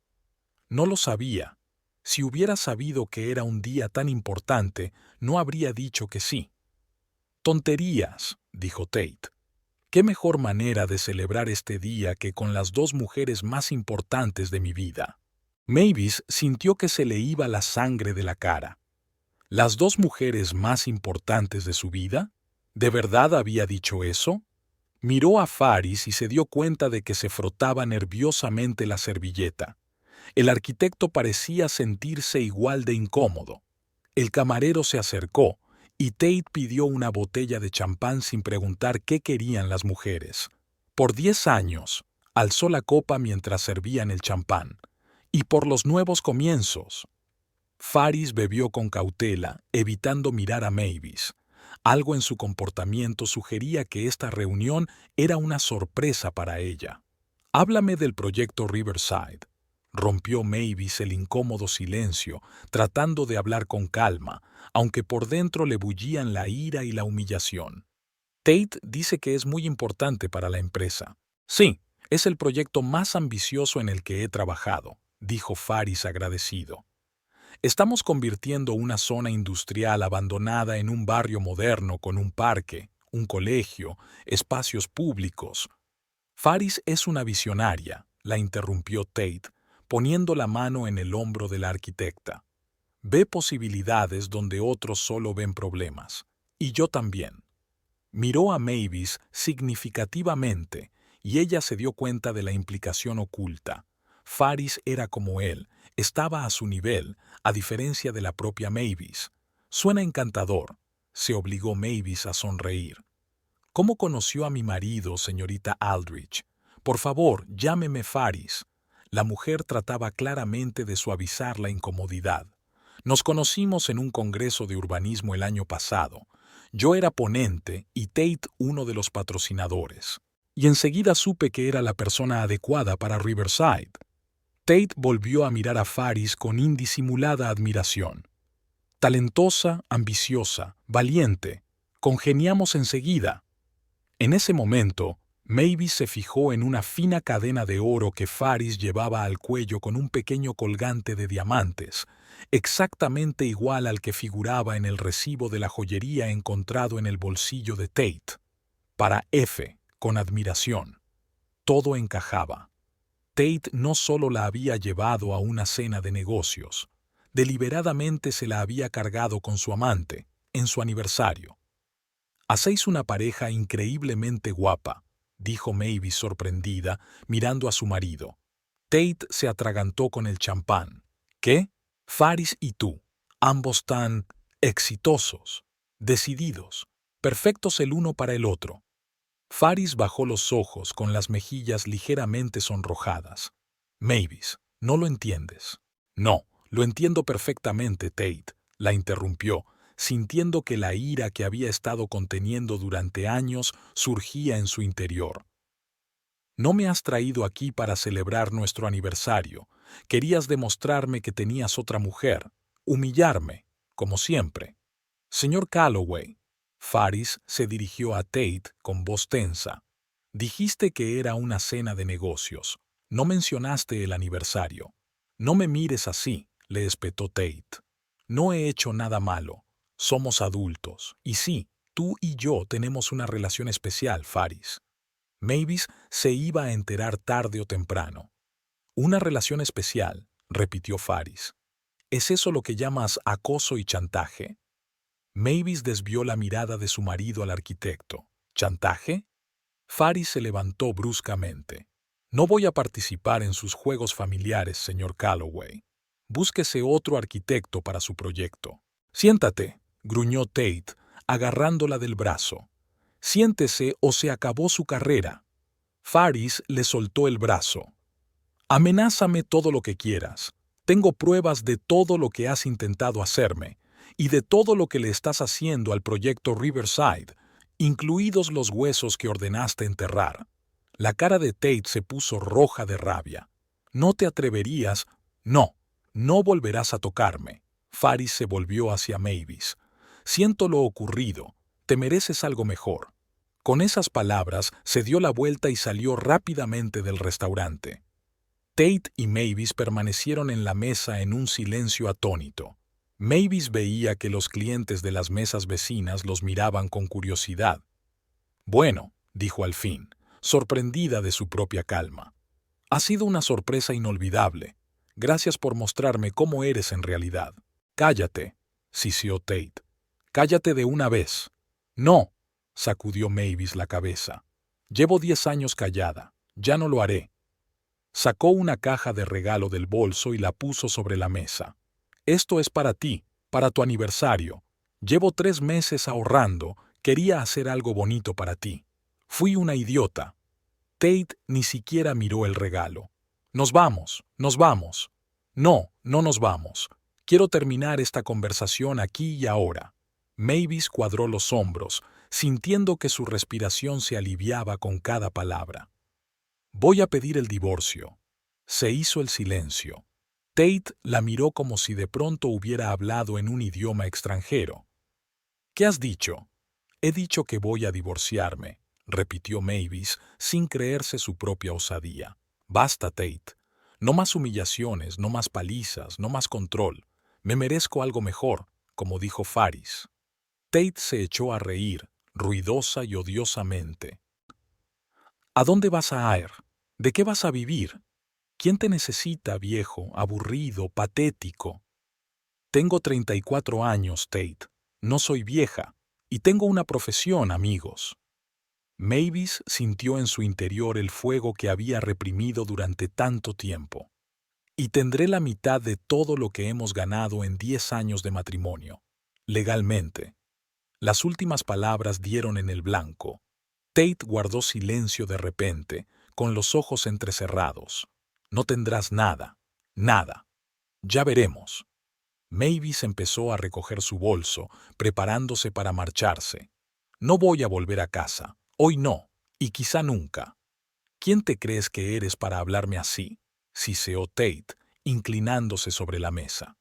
No lo sabía. Si hubiera sabido que era un día tan importante, no habría dicho que sí. Tonterías, dijo Tate. ¿Qué mejor manera de celebrar este día que con las dos mujeres más importantes de mi vida? Mavis sintió que se le iba la sangre de la cara. ¿Las dos mujeres más importantes de su vida? ¿De verdad había dicho eso? Miró a Faris y se dio cuenta de que se frotaba nerviosamente la servilleta. El arquitecto parecía sentirse igual de incómodo. El camarero se acercó y Tate pidió una botella de champán sin preguntar qué querían las mujeres. Por 10 años, alzó la copa mientras servían el champán. Y por los nuevos comienzos. Faris bebió con cautela, evitando mirar a Mavis. Algo en su comportamiento sugería que esta reunión era una sorpresa para ella. «Háblame del proyecto Riverside», rompió Mavis el incómodo silencio, tratando de hablar con calma, aunque por dentro le bullían la ira y la humillación. Tate dice que es muy importante para la empresa. Sí, es el proyecto más ambicioso en el que he trabajado, dijo Faris agradecido. Estamos convirtiendo una zona industrial abandonada en un barrio moderno con un parque, un colegio, espacios públicos. Faris es una visionaria, la interrumpió Tate, poniendo la mano en el hombro de la arquitecta. Ve posibilidades donde otros solo ven problemas. Y yo también. Miró a Mavis significativamente y ella se dio cuenta de la implicación oculta. Faris era como él, estaba a su nivel, a diferencia de la propia Mavis. Suena encantador. Se obligó Mavis a sonreír. ¿Cómo conoció a mi marido, señorita Aldrich? Por favor, llámeme Faris. La mujer trataba claramente de suavizar la incomodidad. Nos conocimos en un congreso de urbanismo el año pasado. Yo era ponente y Tate uno de los patrocinadores. Y enseguida supe que era la persona adecuada para Riverside. Tate volvió a mirar a Faris con indisimulada admiración. Talentosa, ambiciosa, valiente. Congeniamos enseguida. En ese momento, Mavis se fijó en una fina cadena de oro que Faris llevaba al cuello con un pequeño colgante de diamantes, exactamente igual al que figuraba en el recibo de la joyería encontrado en el bolsillo de Tate. Para F, con admiración. Todo encajaba. Tate no solo la había llevado a una cena de negocios, deliberadamente se la había cargado con su amante, en su aniversario. «Hacéis una pareja increíblemente guapa», dijo Mavis sorprendida, mirando a su marido. Tate se atragantó con el champán. «¿Qué? Faris y tú, ambos tan exitosos, decididos, perfectos el uno para el otro». Faris bajó los ojos con las mejillas ligeramente sonrojadas. «Mavis, no lo entiendes». «No, lo entiendo perfectamente, Tate», la interrumpió, sintiendo que la ira que había estado conteniendo durante años surgía en su interior. «No me has traído aquí para celebrar nuestro aniversario. Querías demostrarme que tenías otra mujer, humillarme, como siempre». «Señor Calloway», Faris se dirigió a Tate con voz tensa. «Dijiste que era una cena de negocios. No mencionaste el aniversario. No me mires así, le espetó Tate. No he hecho nada malo. Somos adultos. Y sí, tú y yo tenemos una relación especial, Faris. Mavis se iba a enterar tarde o temprano. Una relación especial, repitió Faris. ¿Es eso lo que llamas acoso y chantaje? Mavis desvió la mirada de su marido al arquitecto. ¿Chantaje? Faris se levantó bruscamente. No voy a participar en sus juegos familiares, señor Calloway. Búsquese otro arquitecto para su proyecto. Siéntate, gruñó Tate, agarrándola del brazo. Siéntese o se acabó su carrera. Faris le soltó el brazo. Amenázame todo lo que quieras. Tengo pruebas de todo lo que has intentado hacerme y de todo lo que le estás haciendo al proyecto Riverside, incluidos los huesos que ordenaste enterrar. La cara de Tate se puso roja de rabia. No te atreverías. No, no volverás a tocarme. Faris se volvió hacia Mavis. Siento lo ocurrido. Te mereces algo mejor. Con esas palabras se dio la vuelta y salió rápidamente del restaurante. Tate y Mavis permanecieron en la mesa en un silencio atónito. Mavis veía que los clientes de las mesas vecinas los miraban con curiosidad. Bueno, dijo al fin, sorprendida de su propia calma. Ha sido una sorpresa inolvidable. Gracias por mostrarme cómo eres en realidad. Cállate, siseó Tate. Cállate de una vez. No, sacudió Mavis la cabeza. Llevo 10 años callada. Ya no lo haré. Sacó una caja de regalo del bolso y la puso sobre la mesa. Esto es para ti, para tu aniversario. Llevo 3 meses ahorrando, quería hacer algo bonito para ti. Fui una idiota. Tate ni siquiera miró el regalo. Nos vamos, nos vamos. No, no nos vamos. Quiero terminar esta conversación aquí y ahora. Mavis cuadró los hombros, sintiendo que su respiración se aliviaba con cada palabra. Voy a pedir el divorcio. Se hizo el silencio. Tate la miró como si de pronto hubiera hablado en un idioma extranjero. ¿Qué has dicho? He dicho que voy a divorciarme, repitió Mavis sin creerse su propia osadía. Basta, Tate. No más humillaciones, no más palizas, no más control. Me merezco algo mejor, como dijo Faris. Tate se echó a reír, ruidosa y odiosamente. ¿A dónde vas a ir? ¿De qué vas a vivir? ¿Quién te necesita, viejo, aburrido, patético? Tengo 34 años, Tate. No soy vieja. Y tengo una profesión, amigos. Mavis sintió en su interior el fuego que había reprimido durante tanto tiempo. Y tendré la mitad de todo lo que hemos ganado en 10 años de matrimonio. Legalmente. Las últimas palabras dieron en el blanco. Tate guardó silencio de repente, con los ojos entrecerrados. No tendrás nada, nada. Ya veremos. Mavis empezó a recoger su bolso, preparándose para marcharse. No voy a volver a casa. Hoy no, y quizá nunca. ¿Quién te crees que eres para hablarme así? Siseó Tate, inclinándose sobre la mesa.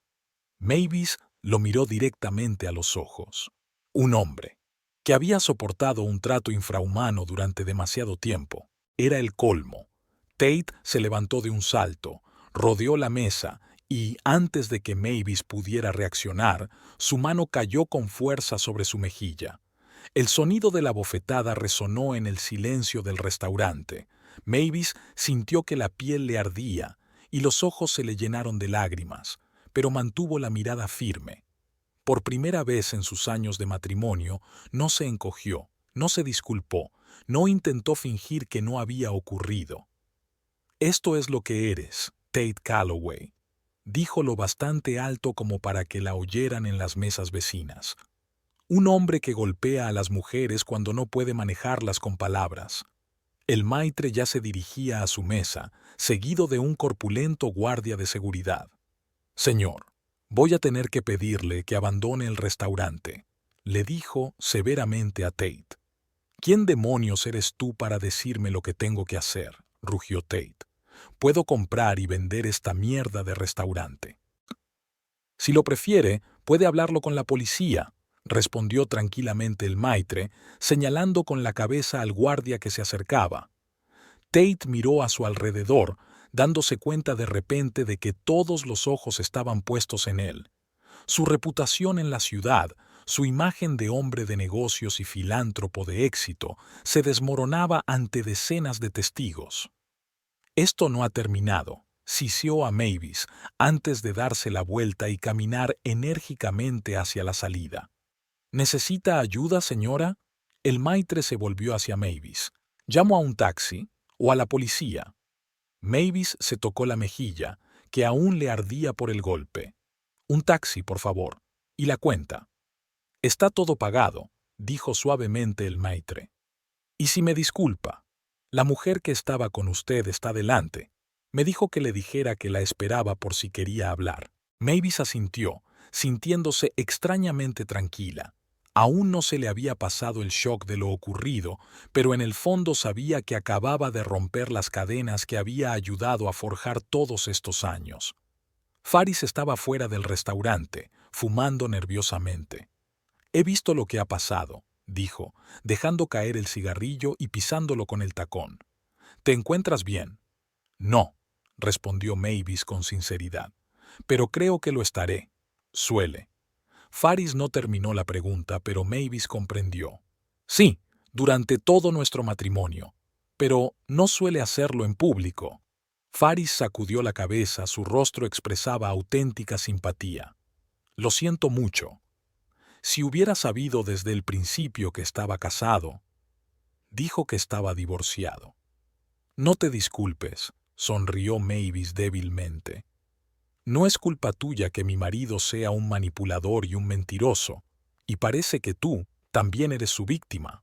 Mavis lo miró directamente a los ojos. Un hombre, que había soportado un trato infrahumano durante demasiado tiempo. Era el colmo. Tate se levantó de un salto, rodeó la mesa y, antes de que Mavis pudiera reaccionar, su mano cayó con fuerza sobre su mejilla. El sonido de la bofetada resonó en el silencio del restaurante. Mavis sintió que la piel le ardía y los ojos se le llenaron de lágrimas, pero mantuvo la mirada firme. Por primera vez en sus años de matrimonio, no se encogió, no se disculpó, no intentó fingir que no había ocurrido. Esto es lo que eres, Tate Calloway, dijo lo bastante alto como para que la oyeran en las mesas vecinas. Un hombre que golpea a las mujeres cuando no puede manejarlas con palabras. El maitre ya se dirigía a su mesa, seguido de un corpulento guardia de seguridad. Señor, voy a tener que pedirle que abandone el restaurante, le dijo severamente a Tate. ¿Quién demonios eres tú para decirme lo que tengo que hacer?, rugió Tate. Puedo comprar y vender esta mierda de restaurante. Si lo prefiere, puede hablarlo con la policía, respondió tranquilamente el maitre, señalando con la cabeza al guardia que se acercaba. Tate miró a su alrededor, dándose cuenta de repente de que todos los ojos estaban puestos en él. Su reputación en la ciudad, su imagen de hombre de negocios y filántropo de éxito, se desmoronaba ante decenas de testigos. Esto no ha terminado, siseó a Mavis antes de darse la vuelta y caminar enérgicamente hacia la salida. ¿Necesita ayuda, señora? El maitre se volvió hacia Mavis. ¿Llamo a un taxi o a la policía? Mavis se tocó la mejilla, que aún le ardía por el golpe. Un taxi, por favor. ¿Y la cuenta? Está todo pagado, dijo suavemente el maitre. ¿Y si me disculpa? La mujer que estaba con usted está delante. Me dijo que le dijera que la esperaba por si quería hablar. Mavis asintió, sintiéndose extrañamente tranquila. Aún no se le había pasado el shock de lo ocurrido, pero en el fondo sabía que acababa de romper las cadenas que había ayudado a forjar todos estos años. Faris estaba fuera del restaurante, fumando nerviosamente. «He visto lo que ha pasado», dijo, dejando caer el cigarrillo y pisándolo con el tacón. «¿Te encuentras bien?» «No», respondió Mavis con sinceridad. «Pero creo que lo estaré. Suele». Faris no terminó la pregunta, pero Mavis comprendió. «Sí, durante todo nuestro matrimonio. Pero no suele hacerlo en público». Faris sacudió la cabeza, su rostro expresaba auténtica simpatía. «Lo siento mucho. Si hubiera sabido desde el principio que estaba casado». Dijo que estaba divorciado. «No te disculpes», sonrió Mavis débilmente. «No es culpa tuya que mi marido sea un manipulador y un mentiroso, y parece que tú también eres su víctima».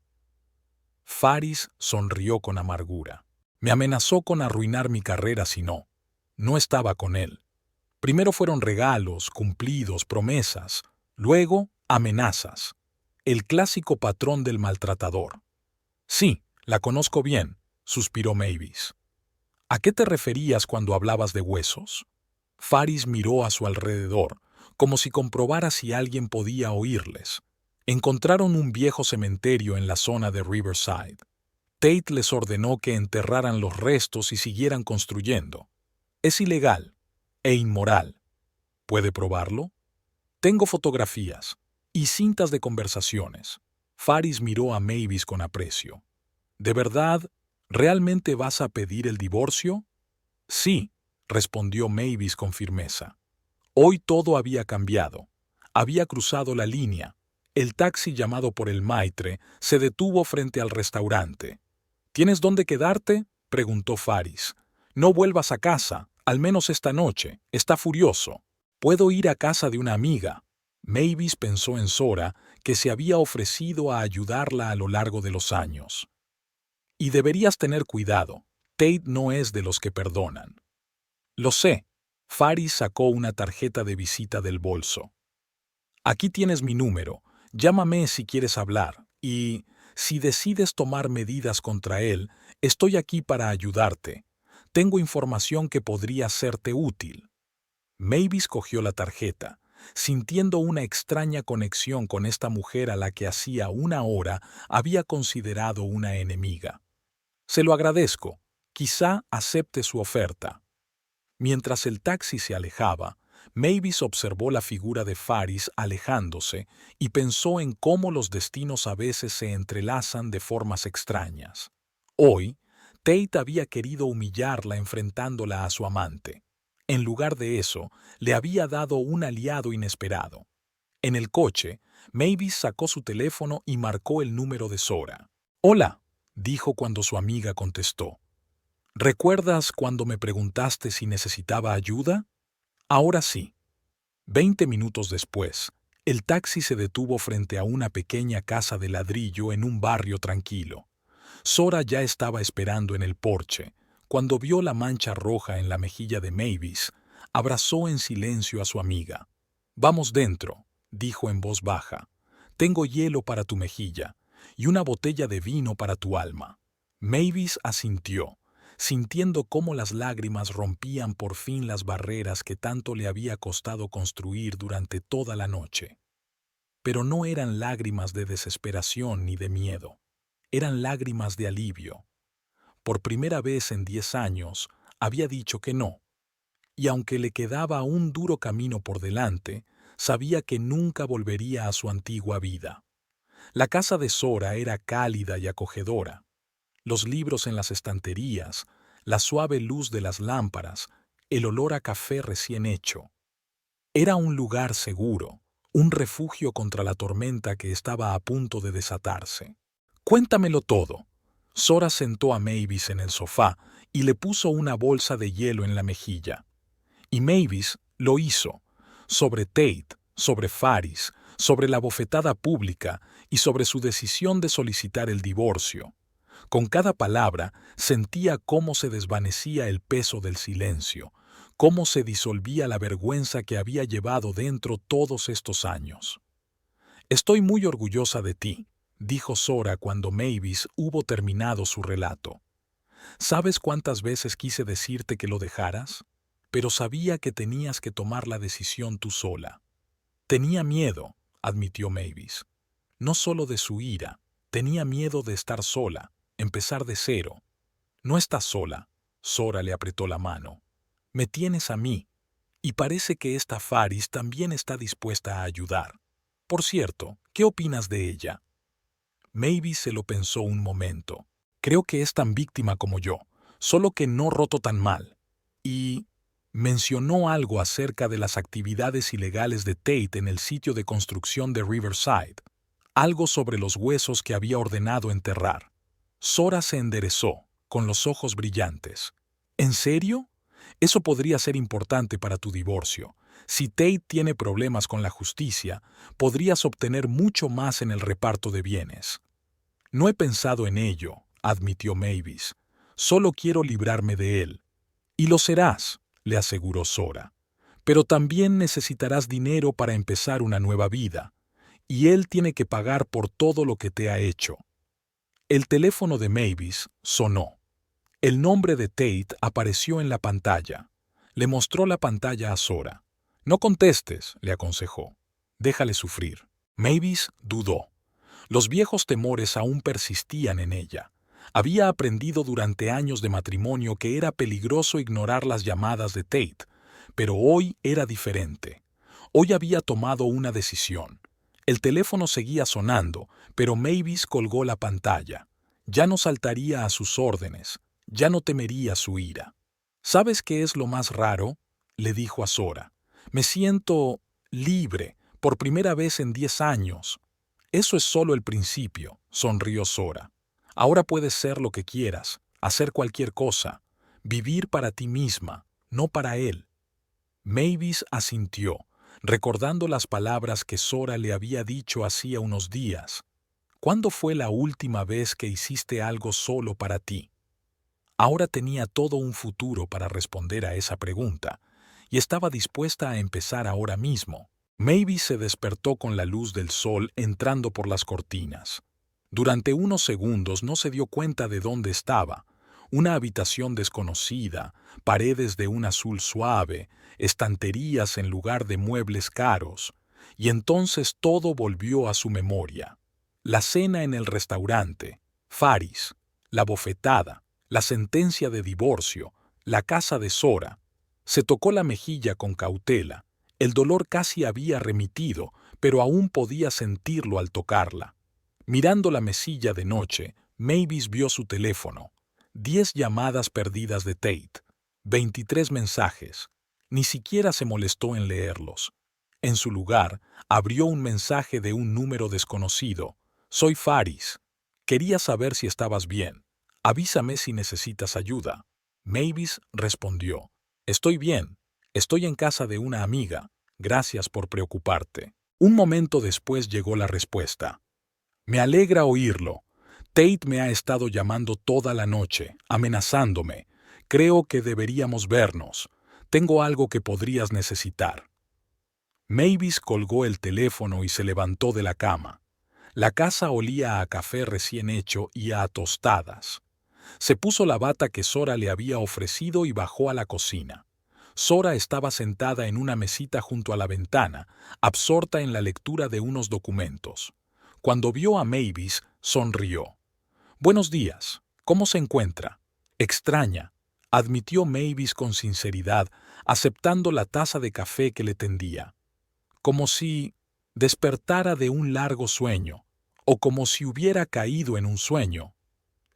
Faris sonrió con amargura. «Me amenazó con arruinar mi carrera si no. No estaba con él. Primero fueron regalos, cumplidos, promesas. Luego, amenazas. El clásico patrón del maltratador». «Sí, la conozco bien», suspiró Mavis. «¿A qué te referías cuando hablabas de huesos?» Faris miró a su alrededor, como si comprobara si alguien podía oírles. Encontraron un viejo cementerio en la zona de Riverside. Tate les ordenó que enterraran los restos y siguieran construyendo. Es ilegal e inmoral. ¿Puede probarlo? Tengo fotografías y cintas de conversaciones. Faris miró a Mavis con aprecio. ¿De verdad, realmente vas a pedir el divorcio? Sí, respondió Mavis con firmeza. Hoy todo había cambiado. Había cruzado la línea. El taxi llamado por el maitre se detuvo frente al restaurante. ¿Tienes dónde quedarte?, preguntó Faris. No vuelvas a casa, al menos esta noche. Está furioso. Puedo ir a casa de una amiga. Mavis pensó en Zora, que se había ofrecido a ayudarla a lo largo de los años. Y deberías tener cuidado. Tate no es de los que perdonan. Lo sé. Faris sacó una tarjeta de visita del bolso. Aquí tienes mi número. Llámame si quieres hablar. Y si decides tomar medidas contra él, estoy aquí para ayudarte. Tengo información que podría serte útil. Mavis cogió la tarjeta, sintiendo una extraña conexión con esta mujer a la que hacía una hora había considerado una enemiga. Se lo agradezco. Quizá acepte su oferta. Mientras el taxi se alejaba, Mavis observó la figura de Faris alejándose y pensó en cómo los destinos a veces se entrelazan de formas extrañas. Hoy, Tate había querido humillarla enfrentándola a su amante. En lugar de eso, le había dado un aliado inesperado. En el coche, Mavis sacó su teléfono y marcó el número de Zora. «Hola», dijo cuando su amiga contestó. «¿Recuerdas cuando me preguntaste si necesitaba ayuda? Ahora sí». 20 minutos después, el taxi se detuvo frente a una pequeña casa de ladrillo en un barrio tranquilo. Zora ya estaba esperando en el porche. Cuando vio la mancha roja en la mejilla de Mavis, abrazó en silencio a su amiga. «Vamos dentro», dijo en voz baja. «Tengo hielo para tu mejilla y una botella de vino para tu alma». Mavis asintió, sintiendo cómo las lágrimas rompían por fin las barreras que tanto le había costado construir durante toda la noche. Pero no eran lágrimas de desesperación ni de miedo. Eran lágrimas de alivio. Por primera vez en 10 años, había dicho que no. Y aunque le quedaba un duro camino por delante, sabía que nunca volvería a su antigua vida. La casa de Sora era cálida y acogedora. Los libros en las estanterías, la suave luz de las lámparas, el olor a café recién hecho. Era un lugar seguro, un refugio contra la tormenta que estaba a punto de desatarse. «Cuéntamelo todo». Sora sentó a Mavis en el sofá y le puso una bolsa de hielo en la mejilla. Y Mavis lo hizo, sobre Tate, sobre Faris, sobre la bofetada pública y sobre su decisión de solicitar el divorcio. Con cada palabra sentía cómo se desvanecía el peso del silencio, cómo se disolvía la vergüenza que había llevado dentro todos estos años. «Estoy muy orgullosa de ti», dijo Sora cuando Mavis hubo terminado su relato. «¿Sabes cuántas veces quise decirte que lo dejaras? Pero sabía que tenías que tomar la decisión tú sola». «Tenía miedo», admitió Mavis. «No solo de su ira, tenía miedo de estar sola, empezar de cero». «No estás sola», Sora le apretó la mano. «Me tienes a mí, y parece que esta Faris también está dispuesta a ayudar. Por cierto, ¿qué opinas de ella?» Mavis se lo pensó un momento. «Creo que es tan víctima como yo, solo que no roto tan mal». Y mencionó algo acerca de las actividades ilegales de Tate en el sitio de construcción de Riverside, algo sobre los huesos que había ordenado enterrar. Sora se enderezó, con los ojos brillantes. «¿En serio? Eso podría ser importante para tu divorcio. Si Tate tiene problemas con la justicia, podrías obtener mucho más en el reparto de bienes». «No he pensado en ello», admitió Mavis. «Solo quiero librarme de él». «Y lo serás», le aseguró Sora. «Pero también necesitarás dinero para empezar una nueva vida, y él tiene que pagar por todo lo que te ha hecho». El teléfono de Mavis sonó. El nombre de Tate apareció en la pantalla. Le mostró la pantalla a Sora. «No contestes», le aconsejó. «Déjale sufrir». Mavis dudó. Los viejos temores aún persistían en ella. Había aprendido durante años de matrimonio que era peligroso ignorar las llamadas de Tate, pero hoy era diferente. Hoy había tomado una decisión. El teléfono seguía sonando, pero Mavis colgó la pantalla. Ya no saltaría a sus órdenes, ya no temería su ira. «¿Sabes qué es lo más raro?», le dijo a Sora. «Me siento libre, por primera vez en 10 años». «Eso es solo el principio», sonrió Sora. «Ahora puedes ser lo que quieras, hacer cualquier cosa, vivir para ti misma, no para él». Mavis asintió, recordando las palabras que Sora le había dicho hacía unos días. «¿Cuándo fue la última vez que hiciste algo solo para ti?». Ahora tenía todo un futuro para responder a esa pregunta, y estaba dispuesta a empezar ahora mismo. Mavis se despertó con la luz del sol entrando por las cortinas. Durante unos segundos no se dio cuenta de dónde estaba. Una habitación desconocida, paredes de un azul suave, estanterías en lugar de muebles caros. Y entonces todo volvió a su memoria. La cena en el restaurante, Faris, la bofetada, la sentencia de divorcio, la casa de Sora. Se tocó la mejilla con cautela. El dolor casi había remitido, pero aún podía sentirlo al tocarla. Mirando la mesilla de noche, Mavis vio su teléfono. 10 llamadas perdidas de Tate. 23 mensajes. Ni siquiera se molestó en leerlos. En su lugar, abrió un mensaje de un número desconocido. «Soy Faris. Quería saber si estabas bien. Avísame si necesitas ayuda». Mavis respondió. «Estoy bien. Estoy en casa de una amiga. Gracias por preocuparte». Un momento después llegó la respuesta. «Me alegra oírlo. Tate me ha estado llamando toda la noche, amenazándome. Creo que deberíamos vernos. Tengo algo que podrías necesitar». Mavis colgó el teléfono y se levantó de la cama. La casa olía a café recién hecho y a tostadas. Se puso la bata que Sora le había ofrecido y bajó a la cocina. Sora estaba sentada en una mesita junto a la ventana, absorta en la lectura de unos documentos. Cuando vio a Mavis, sonrió. «Buenos días. ¿Cómo se encuentra?» «Extraña. admitió Mavis con sinceridad, aceptando la taza de café que le tendía. Como si despertara de un largo sueño, o como si hubiera caído en un sueño.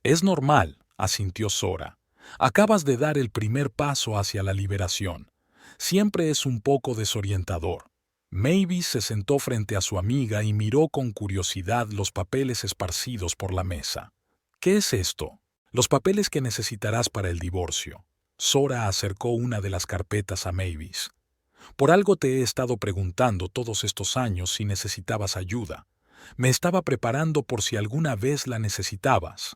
Es normal, asintió Zora. Acabas de dar el primer paso hacia la liberación. Siempre es un poco desorientador. Mavis se sentó frente a su amiga y miró con curiosidad los papeles esparcidos por la mesa. ¿Qué es esto? Los papeles que necesitarás para el divorcio. Zora acercó una de las carpetas a Mavis. Por algo te he estado preguntando todos estos años si necesitabas ayuda. Me estaba preparando por si alguna vez la necesitabas.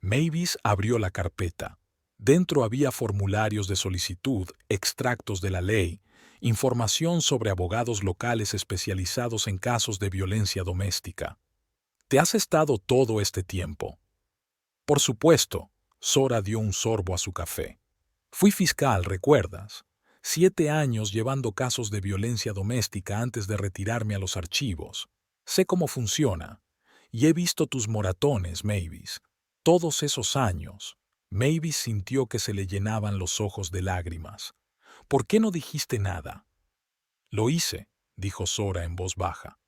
Mavis abrió la carpeta. Dentro había formularios de solicitud, extractos de la ley, información sobre abogados locales especializados en casos de violencia doméstica. ¿Te has estado todo este tiempo? Por supuesto, Zora dio un sorbo a su café. Fui fiscal, ¿recuerdas? 7 años llevando casos de violencia doméstica antes de retirarme a los archivos. Sé cómo funciona. Y he visto tus moratones, Mavis. Todos esos años. Mavis sintió que se le llenaban los ojos de lágrimas. ¿Por qué no dijiste nada? Lo hice, dijo Zora en voz baja.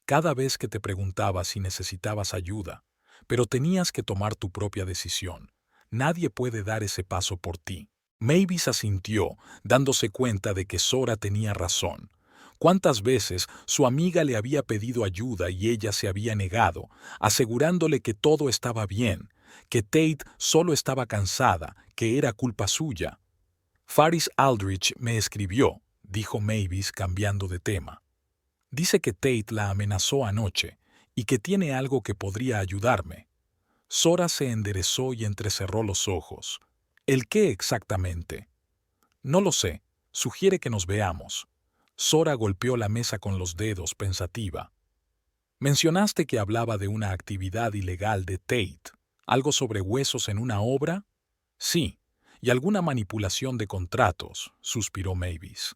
Cada vez que te preguntaba si necesitabas ayuda, pero tenías que tomar tu propia decisión. Nadie puede dar ese paso por ti. Mavis asintió, dándose cuenta de que Zora tenía razón. ¿Cuántas veces su amiga le había pedido ayuda y ella se había negado, asegurándole que todo estaba bien, que Tate solo estaba cansada, que era culpa suya? Faris Aldrich me escribió, dijo Mavis cambiando de tema. Dice que Tate la amenazó anoche y que tiene algo que podría ayudarme. Zora se enderezó y entrecerró los ojos. ¿El qué exactamente? No lo sé. Sugiere que nos veamos. Zora golpeó la mesa con los dedos, pensativa. ¿Mencionaste que hablaba de una actividad ilegal de Tate? ¿Algo sobre huesos en una obra? Sí, y alguna manipulación de contratos, suspiró Mavis.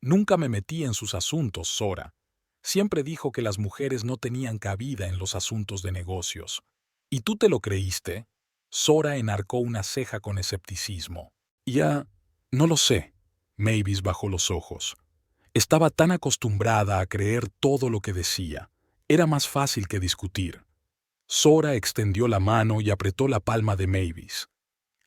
Nunca me metí en sus asuntos, Zora. Siempre dijo que las mujeres no tenían cabida en los asuntos de negocios. ¿Y tú te lo creíste? Zora enarcó una ceja con escepticismo. Ya, no lo sé. Mavis bajó los ojos. Estaba tan acostumbrada a creer todo lo que decía. Era más fácil que discutir. Zora extendió la mano y apretó la palma de Mavis.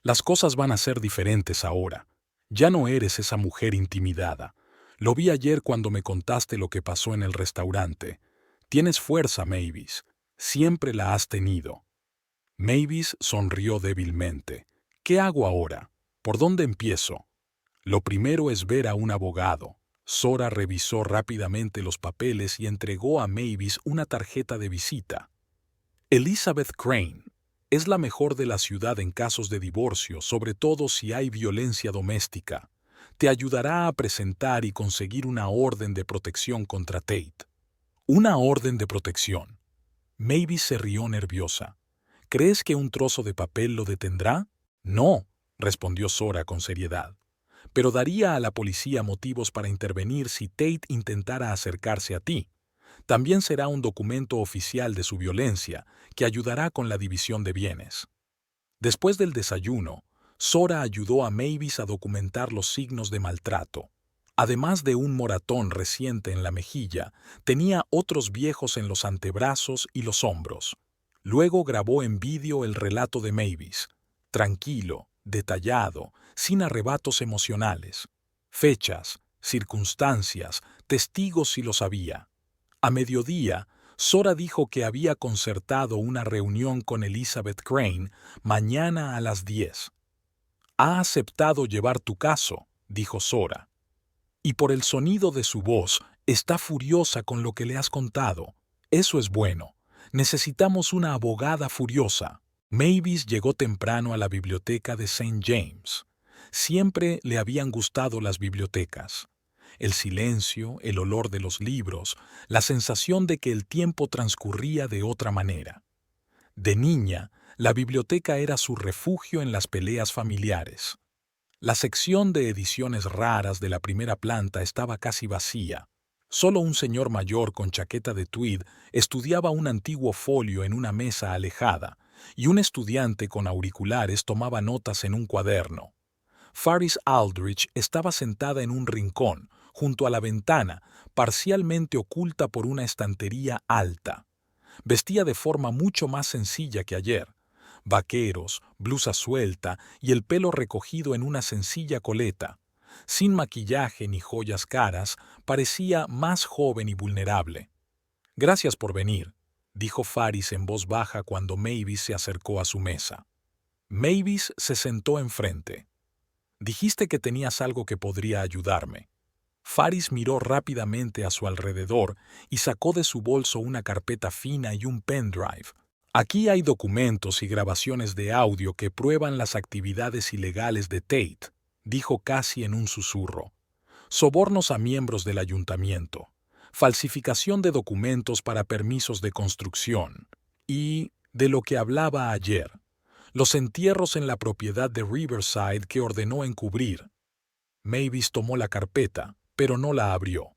Las cosas van a ser diferentes ahora. Ya no eres esa mujer intimidada. Lo vi ayer cuando me contaste lo que pasó en el restaurante. Tienes fuerza, Mavis. Siempre la has tenido. Mavis sonrió débilmente. ¿Qué hago ahora? ¿Por dónde empiezo? Lo primero es ver a un abogado. Zora revisó rápidamente los papeles y entregó a Mavis una tarjeta de visita. Elizabeth Crane. Es la mejor de la ciudad en casos de divorcio, sobre todo si hay violencia doméstica. Te ayudará a presentar y conseguir una orden de protección contra Tate. ¿Una orden de protección? Mavis se rió nerviosa. ¿Crees que un trozo de papel lo detendrá? No, respondió Zora con seriedad. Pero daría a la policía motivos para intervenir si Tate intentara acercarse a ti. También será un documento oficial de su violencia que ayudará con la división de bienes. Después del desayuno, Zora ayudó a Mavis a documentar los signos de maltrato. Además de un moratón reciente en la mejilla, tenía otros viejos en los antebrazos y los hombros. Luego grabó en vídeo el relato de Mavis, tranquilo, detallado, sin arrebatos emocionales. Fechas, circunstancias, testigos si los había. A mediodía, Zora dijo que había concertado una reunión con Elizabeth Crane mañana a las 10. Ha aceptado llevar tu caso, dijo Zora. Y por el sonido de su voz, está furiosa con lo que le has contado. Eso es bueno. Necesitamos una abogada furiosa. Mavis llegó temprano a la biblioteca de St. James. Siempre le habían gustado las bibliotecas. El silencio, el olor de los libros, la sensación de que el tiempo transcurría de otra manera. De niña, la biblioteca era su refugio en las peleas familiares. La sección de ediciones raras de la primera planta estaba casi vacía. Solo un señor mayor con chaqueta de tweed estudiaba un antiguo folio en una mesa alejada, y un estudiante con auriculares tomaba notas en un cuaderno. Faris Aldrich estaba sentada en un rincón, junto a la ventana, parcialmente oculta por una estantería alta. Vestía de forma mucho más sencilla que ayer. Vaqueros, blusa suelta y el pelo recogido en una sencilla coleta. Sin maquillaje ni joyas caras, parecía más joven y vulnerable. «Gracias por venir», dijo Faris en voz baja cuando Mavis se acercó a su mesa. Mavis se sentó enfrente. «Dijiste que tenías algo que podría ayudarme». Faris miró rápidamente a su alrededor y sacó de su bolso una carpeta fina y un pendrive. «Aquí hay documentos y grabaciones de audio que prueban las actividades ilegales de Tate», dijo casi en un susurro. «Sobornos a miembros del ayuntamiento, falsificación de documentos para permisos de construcción y, de lo que hablaba ayer, los entierros en la propiedad de Riverside que ordenó encubrir». Mavis tomó la carpeta, pero no la abrió.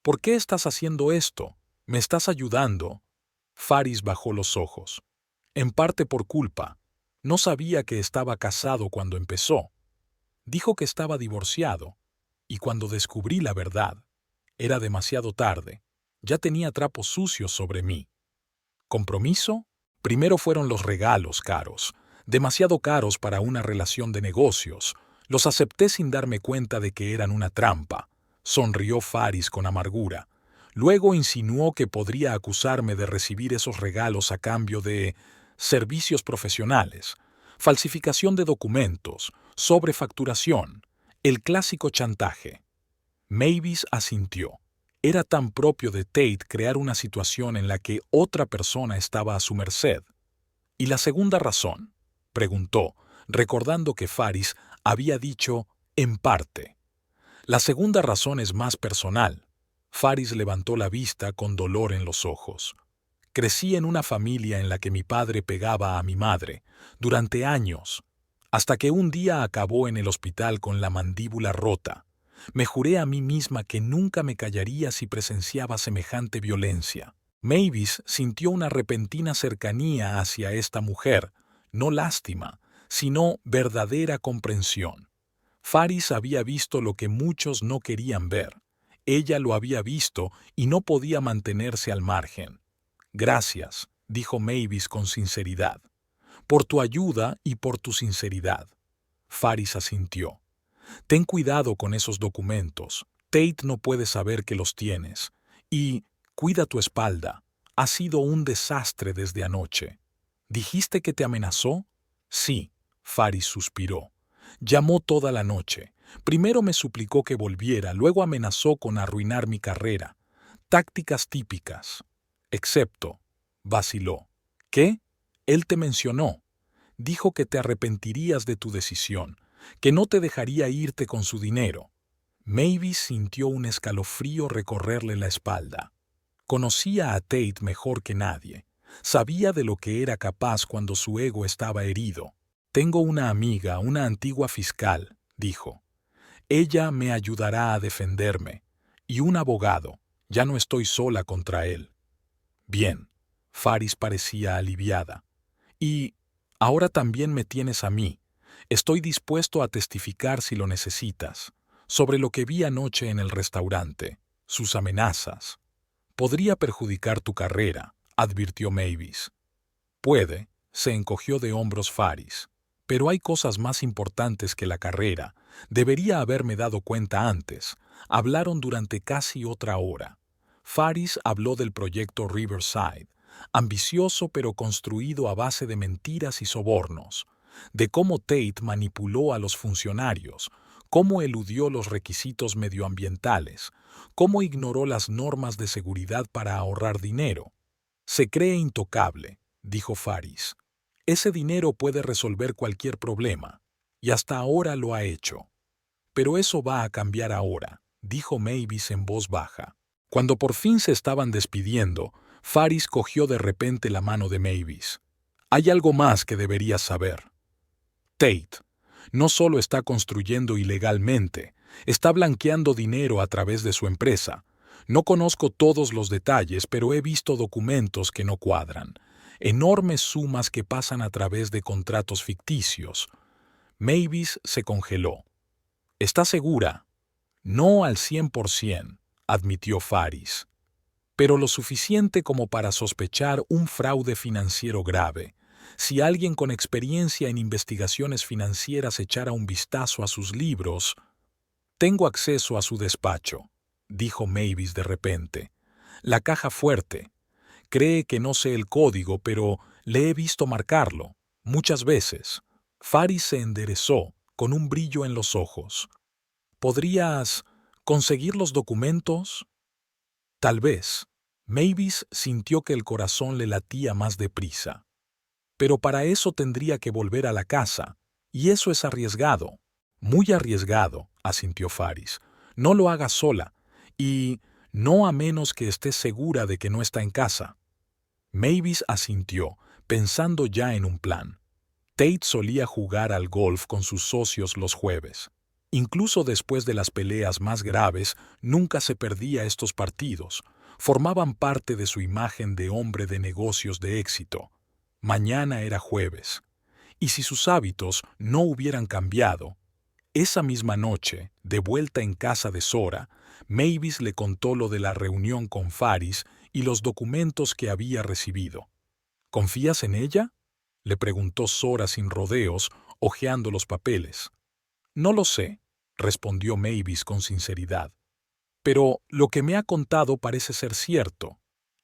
«¿Por qué estás haciendo esto? ¿Me estás ayudando?» Faris bajó los ojos. «En parte por culpa. No sabía que estaba casado cuando empezó. Dijo que estaba divorciado. Y cuando descubrí la verdad, era demasiado tarde. Ya tenía trapos sucios sobre mí». ¿Compromiso? Primero fueron los regalos caros, demasiado caros para una relación de negocios. Los acepté sin darme cuenta de que eran una trampa. Sonrió Faris con amargura. Luego insinuó que podría acusarme de recibir esos regalos a cambio de servicios profesionales, falsificación de documentos, sobrefacturación, el clásico chantaje. Mavis asintió. Era tan propio de Tate crear una situación en la que otra persona estaba a su merced. «¿Y la segunda razón?», preguntó, recordando que Faris había dicho «en parte». «La segunda razón es más personal». Faris levantó la vista con dolor en los ojos. «Crecí en una familia en la que mi padre pegaba a mi madre, durante años, hasta que un día acabó en el hospital con la mandíbula rota. Me juré a mí misma que nunca me callaría si presenciaba semejante violencia». Mavis sintió una repentina cercanía hacia esta mujer, no lástima, sino verdadera comprensión. Faris había visto lo que muchos no querían ver. Ella lo había visto y no podía mantenerse al margen. «Gracias», dijo Mavis con sinceridad. «Por tu ayuda y por tu sinceridad». Faris asintió. «Ten cuidado con esos documentos. Tate no puede saber que los tienes. Y cuida tu espalda. Ha sido un desastre desde anoche». «¿Dijiste que te amenazó?» «Sí», Faris suspiró. «Llamó toda la noche. Primero me suplicó que volviera, luego amenazó con arruinar mi carrera. Tácticas típicas. Excepto», vaciló. «¿Qué? Él te mencionó. Dijo que te arrepentirías de tu decisión, que no te dejaría irte con su dinero». Mavis sintió un escalofrío recorrerle la espalda. Conocía a Tate mejor que nadie. Sabía de lo que era capaz cuando su ego estaba herido. «Tengo una amiga, una antigua fiscal», dijo. «Ella me ayudará a defenderme. Y un abogado. Ya no estoy sola contra él». «Bien». Faris parecía aliviada. «Y ahora también me tienes a mí. Estoy dispuesto a testificar si lo necesitas, sobre lo que vi anoche en el restaurante, sus amenazas». «Podría perjudicar tu carrera», advirtió Mavis. «Puede», se encogió de hombros Faris. «Pero hay cosas más importantes que la carrera. Debería haberme dado cuenta antes». Hablaron durante casi otra hora. Faris habló del proyecto Riverside, ambicioso pero construido a base de mentiras y sobornos, de cómo Tate manipuló a los funcionarios, cómo eludió los requisitos medioambientales, cómo ignoró las normas de seguridad para ahorrar dinero. «Se cree intocable», dijo Faris. «Ese dinero puede resolver cualquier problema, y hasta ahora lo ha hecho». «Pero eso va a cambiar ahora», dijo Mavis en voz baja. Cuando por fin se estaban despidiendo, Faris cogió de repente la mano de Mavis. «Hay algo más que deberías saber. Tate no solo está construyendo ilegalmente, está blanqueando dinero a través de su empresa. No conozco todos los detalles, pero he visto documentos que no cuadran. Enormes sumas que pasan a través de contratos ficticios». Mavis se congeló. ¿Está segura? No al 100%, admitió Faris, pero lo suficiente como para sospechar un fraude financiero grave. Si alguien con experiencia en investigaciones financieras echara un vistazo a sus libros... Tengo acceso a su despacho, dijo Mavis de repente. La caja fuerte. Cree que no sé el código, pero le he visto marcarlo, muchas veces. Faris se enderezó, con un brillo en los ojos. ¿Podrías conseguir los documentos? Tal vez. Mavis sintió que el corazón le latía más deprisa. Pero para eso tendría que volver a la casa, y eso es arriesgado. Muy arriesgado, asintió Faris. No lo hagas sola, y no a menos que estés segura de que no está en casa. Mavis asintió, pensando ya en un plan. Tate solía jugar al golf con sus socios los jueves. Incluso después de las peleas más graves, nunca se perdía estos partidos. Formaban parte de su imagen de hombre de negocios de éxito. Mañana era jueves. Y si sus hábitos no hubieran cambiado, esa misma noche, de vuelta en casa de Zora, Mavis le contó lo de la reunión con Faris y los documentos que había recibido. ¿Confías en ella?, le preguntó Zora sin rodeos, hojeando los papeles. No lo sé, respondió Mavis con sinceridad. Pero lo que me ha contado parece ser cierto,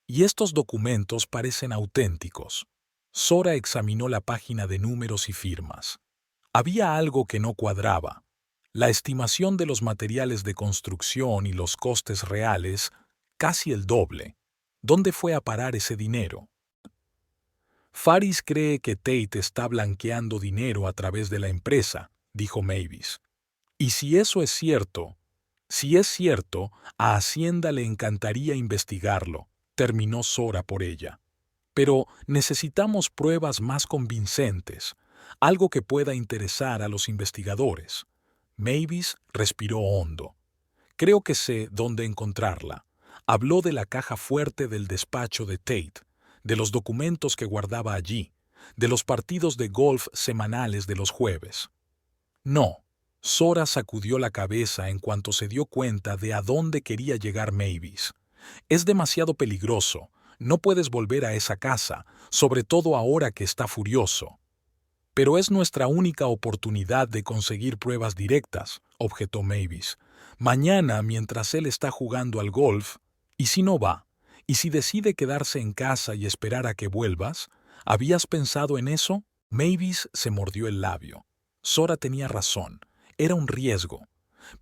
y estos documentos parecen auténticos. Zora examinó la página de números y firmas. Había algo que no cuadraba. La estimación de los materiales de construcción y los costes reales, casi el doble. ¿Dónde fue a parar ese dinero? Faris cree que Tate está blanqueando dinero a través de la empresa, dijo Mavis. Y si eso es cierto, a Hacienda le encantaría investigarlo, terminó Zora por ella. Pero necesitamos pruebas más convincentes, algo que pueda interesar a los investigadores. Mavis respiró hondo. Creo que sé dónde encontrarla. Habló de la caja fuerte del despacho de Tate, de los documentos que guardaba allí, de los partidos de golf semanales de los jueves. No. Zora sacudió la cabeza en cuanto se dio cuenta de a dónde quería llegar Mavis. Es demasiado peligroso. No puedes volver a esa casa, sobre todo ahora que está furioso. Pero es nuestra única oportunidad de conseguir pruebas directas, objetó Mavis. Mañana, mientras él está jugando al golf, ¿y si no va? ¿Y si decide quedarse en casa y esperar a que vuelvas? ¿Habías pensado en eso? Mavis se mordió el labio. Zora tenía razón. Era un riesgo.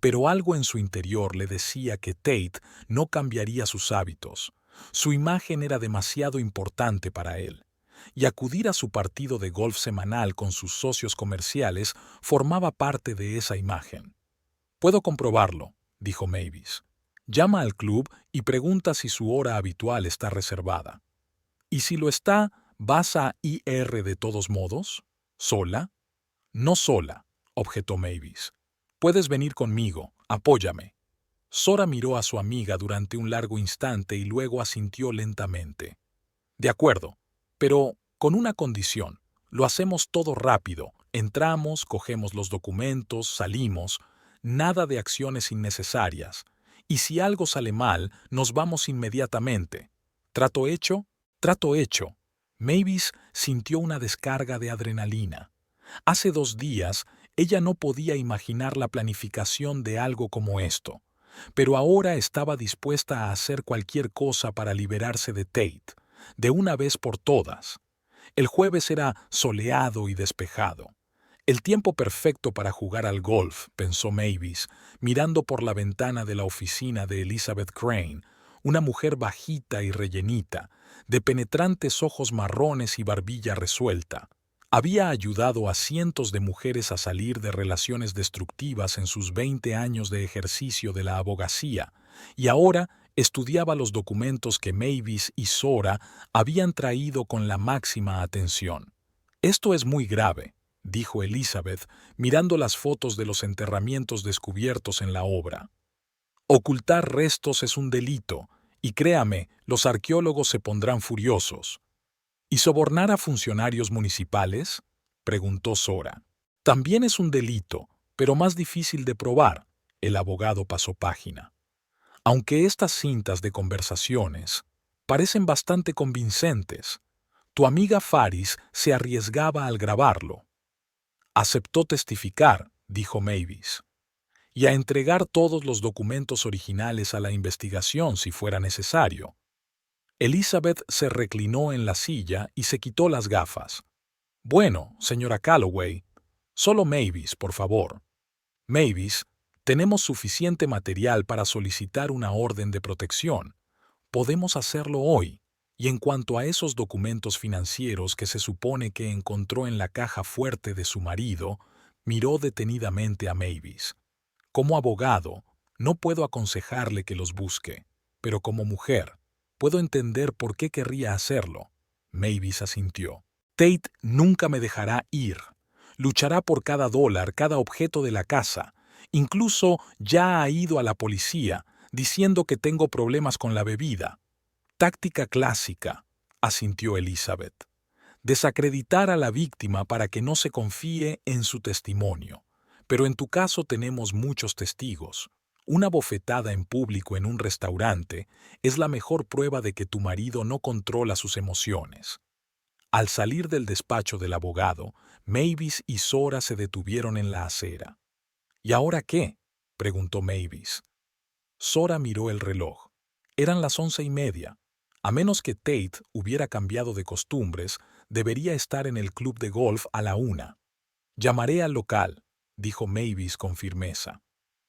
Pero algo en su interior le decía que Tate no cambiaría sus hábitos. Su imagen era demasiado importante para él. Y acudir a su partido de golf semanal con sus socios comerciales formaba parte de esa imagen. Puedo comprobarlo, dijo Mavis. Llama al club y pregunta si su hora habitual está reservada. ¿Y si lo está, vas a ir de todos modos? ¿Sola? No sola, objetó Mavis. Puedes venir conmigo, apóyame. Zora miró a su amiga durante un largo instante y luego asintió lentamente. De acuerdo, pero con una condición. Lo hacemos todo rápido. Entramos, cogemos los documentos, salimos. Nada de acciones innecesarias. Y si algo sale mal, nos vamos inmediatamente. ¿Trato hecho? Trato hecho. Mavis sintió una descarga de adrenalina. Hace 2 días, ella no podía imaginar la planificación de algo como esto. Pero ahora estaba dispuesta a hacer cualquier cosa para liberarse de Tate, de una vez por todas. El jueves era soleado y despejado. El tiempo perfecto para jugar al golf, pensó Mavis, mirando por la ventana de la oficina de Elizabeth Crane, una mujer bajita y rellenita, de penetrantes ojos marrones y barbilla resuelta. Había ayudado a cientos de mujeres a salir de relaciones destructivas en sus 20 años de ejercicio de la abogacía, y ahora estudiaba los documentos que Mavis y Zora habían traído con la máxima atención. Esto es muy grave, dijo Elizabeth, mirando las fotos de los enterramientos descubiertos en la obra. Ocultar restos es un delito, y créame, los arqueólogos se pondrán furiosos. ¿Y sobornar a funcionarios municipales?, preguntó Zora. También es un delito, pero más difícil de probar. El abogado pasó página. Aunque estas cintas de conversaciones parecen bastante convincentes, tu amiga Faris se arriesgaba al grabarlo. Aceptó testificar, dijo Mavis, y a entregar todos los documentos originales a la investigación si fuera necesario. Elizabeth se reclinó en la silla y se quitó las gafas. Bueno, señora Calloway, solo Mavis, por favor. Mavis, tenemos suficiente material para solicitar una orden de protección. Podemos hacerlo hoy. Y en cuanto a esos documentos financieros que se supone que encontró en la caja fuerte de su marido, miró detenidamente a Mavis. Como abogado, no puedo aconsejarle que los busque, pero como mujer, puedo entender por qué querría hacerlo. Mavis asintió. Tate nunca me dejará ir. Luchará por cada dólar, cada objeto de la casa. Incluso ya ha ido a la policía, diciendo que tengo problemas con la bebida. Táctica clásica, asintió Elizabeth. Desacreditar a la víctima para que no se confíe en su testimonio. Pero en tu caso tenemos muchos testigos. Una bofetada en público en un restaurante es la mejor prueba de que tu marido no controla sus emociones. Al salir del despacho del abogado, Mavis y Zora se detuvieron en la acera. ¿Y ahora qué?, preguntó Mavis. Zora miró el reloj. Eran las 11:30. A menos que Tate hubiera cambiado de costumbres, debería estar en el club de golf a la 1. Llamaré al local, dijo Mavis con firmeza.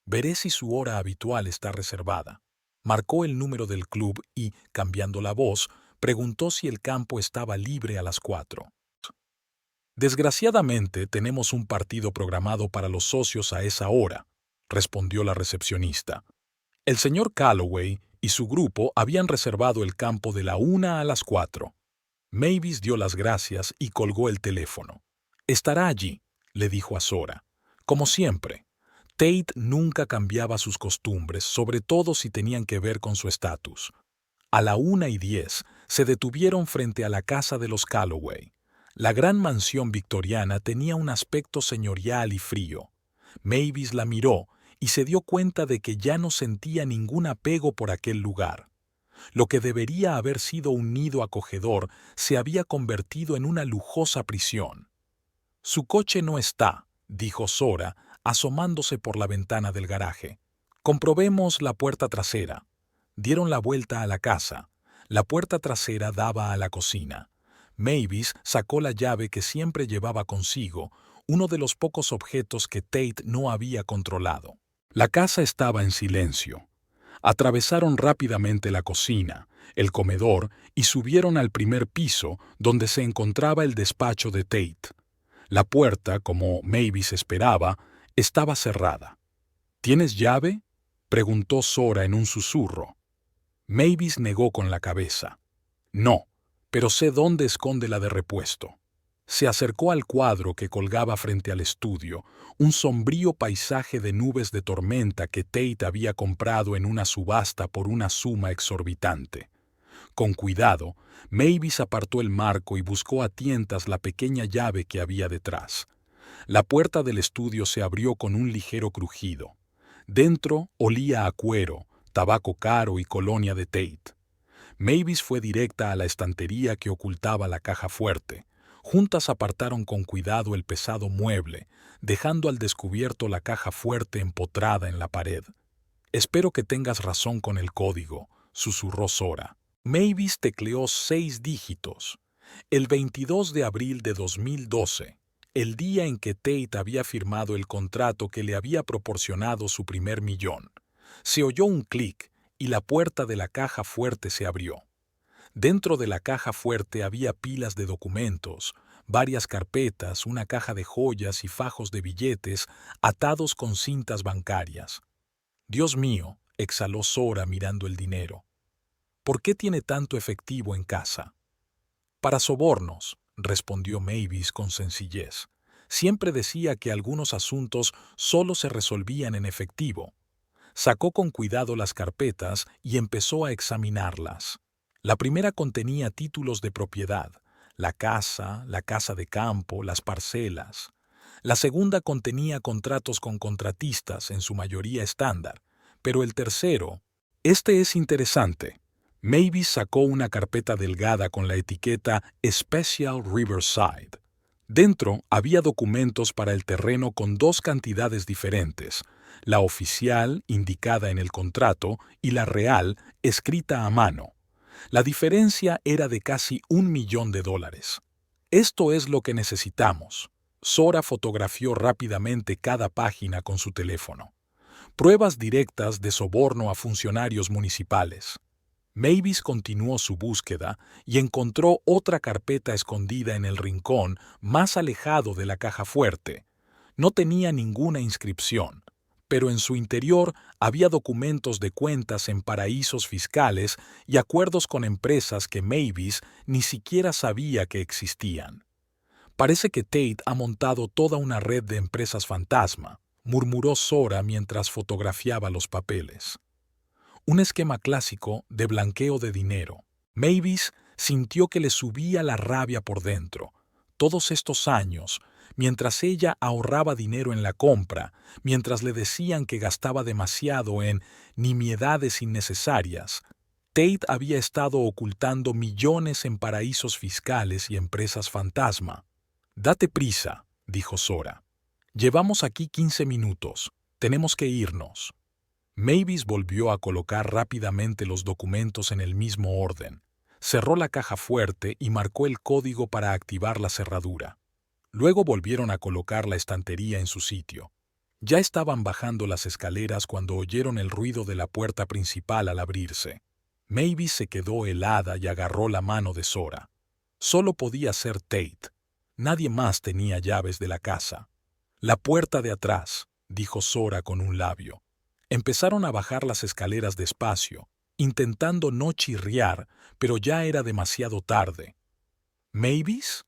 Veré si su hora habitual está reservada. Marcó el número del club y, cambiando la voz, preguntó si el campo estaba libre a las 4. Desgraciadamente, tenemos un partido programado para los socios a esa hora, respondió la recepcionista. El señor Calloway y su grupo habían reservado el campo de la 1 a las 4. Mavis dio las gracias y colgó el teléfono. Estará allí, le dijo a Zora. Como siempre, Tate nunca cambiaba sus costumbres, sobre todo si tenían que ver con su estatus. A la 1:10 se detuvieron frente a la casa de los Calloway. La gran mansión victoriana tenía un aspecto señorial y frío. Mavis la miró y se dio cuenta de que ya no sentía ningún apego por aquel lugar. Lo que debería haber sido un nido acogedor se había convertido en una lujosa prisión. Su coche no está, dijo Zora, asomándose por la ventana del garaje. Comprobemos la puerta trasera. Dieron la vuelta a la casa. La puerta trasera daba a la cocina. Mavis sacó la llave que siempre llevaba consigo, uno de los pocos objetos que Tate no había controlado. La casa estaba en silencio. Atravesaron rápidamente la cocina, el comedor y subieron al primer piso, donde se encontraba el despacho de Tate. La puerta, como Mavis esperaba, estaba cerrada. ¿Tienes llave?, preguntó Zora en un susurro. Mavis negó con la cabeza. No, pero sé dónde esconde la de repuesto. Se acercó al cuadro que colgaba frente al estudio, un sombrío paisaje de nubes de tormenta que Tate había comprado en una subasta por una suma exorbitante. Con cuidado, Mavis apartó el marco y buscó a tientas la pequeña llave que había detrás. La puerta del estudio se abrió con un ligero crujido. Dentro olía a cuero, tabaco caro y colonia de Tate. Mavis fue directa a la estantería que ocultaba la caja fuerte. Juntas apartaron con cuidado el pesado mueble, dejando al descubierto la caja fuerte empotrada en la pared. «Espero que tengas razón con el código», susurró Zora. Mavis tecleó 6 dígitos. El 22 de abril de 2012, el día en que Tate había firmado el contrato que le había proporcionado su primer millón. Se oyó un clic y la puerta de la caja fuerte se abrió. Dentro de la caja fuerte había pilas de documentos, varias carpetas, una caja de joyas y fajos de billetes atados con cintas bancarias. «Dios mío», exhaló Zora mirando el dinero. «¿Por qué tiene tanto efectivo en casa?» «Para sobornos», respondió Mavis con sencillez. Siempre decía que algunos asuntos solo se resolvían en efectivo. Sacó con cuidado las carpetas y empezó a examinarlas. La primera contenía títulos de propiedad, la casa de campo, las parcelas. La segunda contenía contratos con contratistas, en su mayoría estándar, pero el tercero... Este es interesante. Mavis sacó una carpeta delgada con la etiqueta Special Riverside. Dentro había documentos para el terreno con dos cantidades diferentes, la oficial, indicada en el contrato, y la real, escrita a mano. La diferencia era de casi $1.000.000. Esto es lo que necesitamos. Zora fotografió rápidamente cada página con su teléfono. Pruebas directas de soborno a funcionarios municipales. Mavis continuó su búsqueda y encontró otra carpeta escondida en el rincón más alejado de la caja fuerte. No tenía ninguna inscripción, pero en su interior había documentos de cuentas en paraísos fiscales y acuerdos con empresas que Mavis ni siquiera sabía que existían. Parece que Tate ha montado toda una red de empresas fantasma, murmuró Zora mientras fotografiaba los papeles. Un esquema clásico de blanqueo de dinero. Mavis sintió que le subía la rabia por dentro. Todos estos años, mientras ella ahorraba dinero en la compra, mientras le decían que gastaba demasiado en nimiedades innecesarias, Tate había estado ocultando millones en paraísos fiscales y empresas fantasma. «Date prisa», dijo Zora. «Llevamos aquí 15 minutos. Tenemos que irnos». Mavis volvió a colocar rápidamente los documentos en el mismo orden. Cerró la caja fuerte y marcó el código para activar la cerradura. Luego volvieron a colocar la estantería en su sitio. Ya estaban bajando las escaleras cuando oyeron el ruido de la puerta principal al abrirse. Mavis se quedó helada y agarró la mano de Zora. Solo podía ser Tate. Nadie más tenía llaves de la casa. «La puerta de atrás», dijo Zora con un labio. Empezaron a bajar las escaleras despacio, intentando no chirriar, pero ya era demasiado tarde. «¿Mavis?»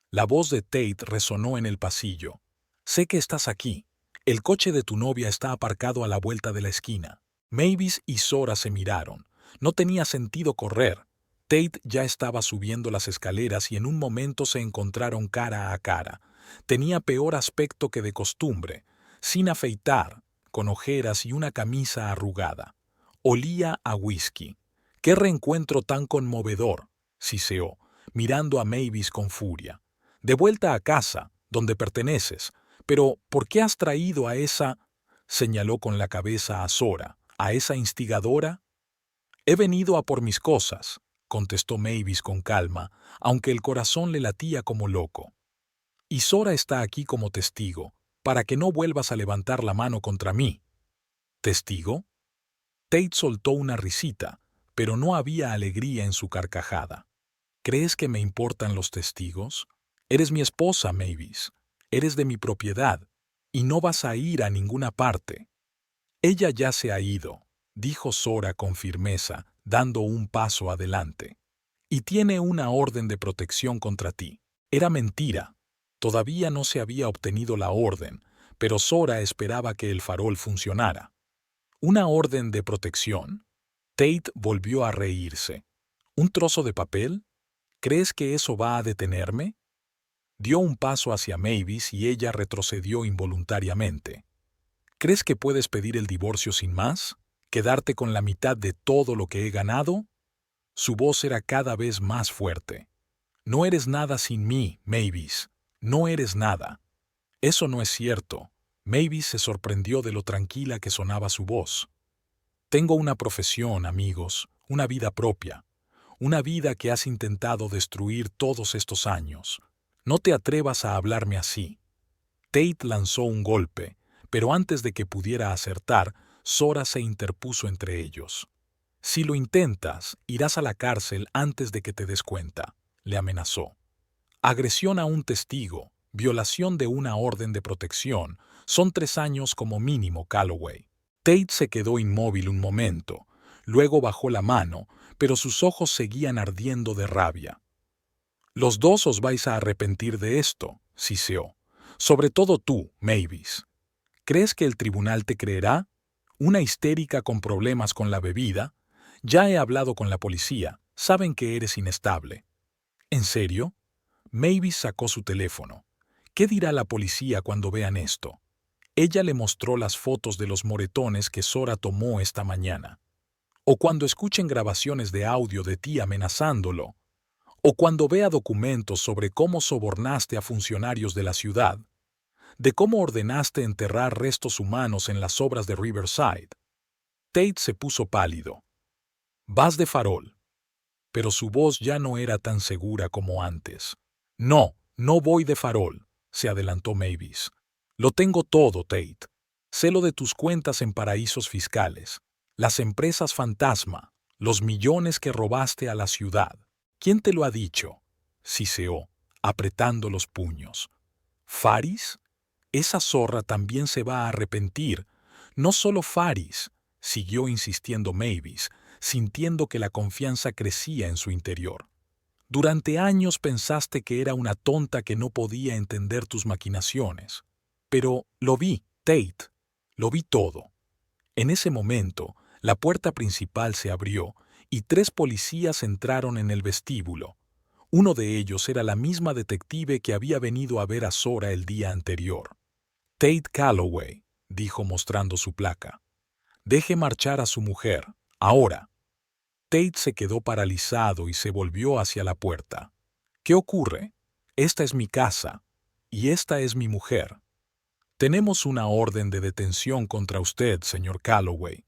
La voz de Tate resonó en el pasillo. «Sé que estás aquí. El coche de tu novia está aparcado a la vuelta de la esquina». Mavis y Zora se miraron. No tenía sentido correr. Tate ya estaba subiendo las escaleras y en un momento se encontraron cara a cara. Tenía peor aspecto que de costumbre, sin afeitar, con ojeras y una camisa arrugada. Olía a whisky. «¡Qué reencuentro tan conmovedor!», siseó, mirando a Mavis con furia. «De vuelta a casa, donde perteneces. Pero, ¿por qué has traído a esa...?» señaló con la cabeza a Zora, «a esa instigadora?» «He venido a por mis cosas», contestó Mavis con calma, aunque el corazón le latía como loco. «Y Zora está aquí como testigo, para que no vuelvas a levantar la mano contra mí». «¿Testigo?» Tate soltó una risita, pero no había alegría en su carcajada. «¿Crees que me importan los testigos? Eres mi esposa, Mavis. Eres de mi propiedad, y no vas a ir a ninguna parte». «Ella ya se ha ido», dijo Zora con firmeza, dando un paso adelante. «Y tiene una orden de protección contra ti». Era mentira. Todavía no se había obtenido la orden, pero Zora esperaba que el farol funcionara. ¿Una orden de protección? Tate volvió a reírse. ¿Un trozo de papel? ¿Crees que eso va a detenerme? Dio un paso hacia Mavis y ella retrocedió involuntariamente. ¿Crees que puedes pedir el divorcio sin más? ¿Quedarte con la mitad de todo lo que he ganado? Su voz era cada vez más fuerte. «No eres nada sin mí, Mavis. No eres nada». «Eso no es cierto». Mavis se sorprendió de lo tranquila que sonaba su voz. «Tengo una profesión, amigos, una vida propia. Una vida que has intentado destruir todos estos años. No te atrevas a hablarme así». Tate lanzó un golpe, pero antes de que pudiera acertar, Zora se interpuso entre ellos. «Si lo intentas, irás a la cárcel antes de que te des cuenta», le amenazó. «Agresión a un testigo, violación de una orden de protección, son 3 años como mínimo, Calloway». Tate se quedó inmóvil un momento, luego bajó la mano, pero sus ojos seguían ardiendo de rabia. «Los dos os vais a arrepentir de esto», siseó. «Sobre todo tú, Mavis. ¿Crees que el tribunal te creerá? Una histérica con problemas con la bebida. Ya he hablado con la policía, saben que eres inestable». «¿En serio?» Mavis sacó su teléfono. ¿Qué dirá la policía cuando vean esto? Ella le mostró las fotos de los moretones que Sora tomó esta mañana. O cuando escuchen grabaciones de audio de ti amenazándolo. O cuando vea documentos sobre cómo sobornaste a funcionarios de la ciudad, de cómo ordenaste enterrar restos humanos en las obras de Riverside. Tate se puso pálido. Vas de farol. Pero su voz ya no era tan segura como antes. No, no voy de farol, se adelantó Mavis. Lo tengo todo, Tate. Sé lo de tus cuentas en paraísos fiscales, las empresas fantasma, los millones que robaste a la ciudad. ¿Quién te lo ha dicho? Siseó, apretando los puños. ¿Faris? Esa zorra también se va a arrepentir. No solo Faris, siguió insistiendo Mavis, sintiendo que la confianza crecía en su interior. Durante años pensaste que era una tonta que no podía entender tus maquinaciones. Pero lo vi, Tate. Lo vi todo. En ese momento, la puerta principal se abrió y 3 policías entraron en el vestíbulo. Uno de ellos era la misma detective que había venido a ver a Sora el día anterior. Tate Calloway, dijo mostrando su placa. Deje marchar a su mujer, ahora. Tate se quedó paralizado y se volvió hacia la puerta. ¿Qué ocurre? Esta es mi casa, y esta es mi mujer. Tenemos una orden de detención contra usted, señor Calloway.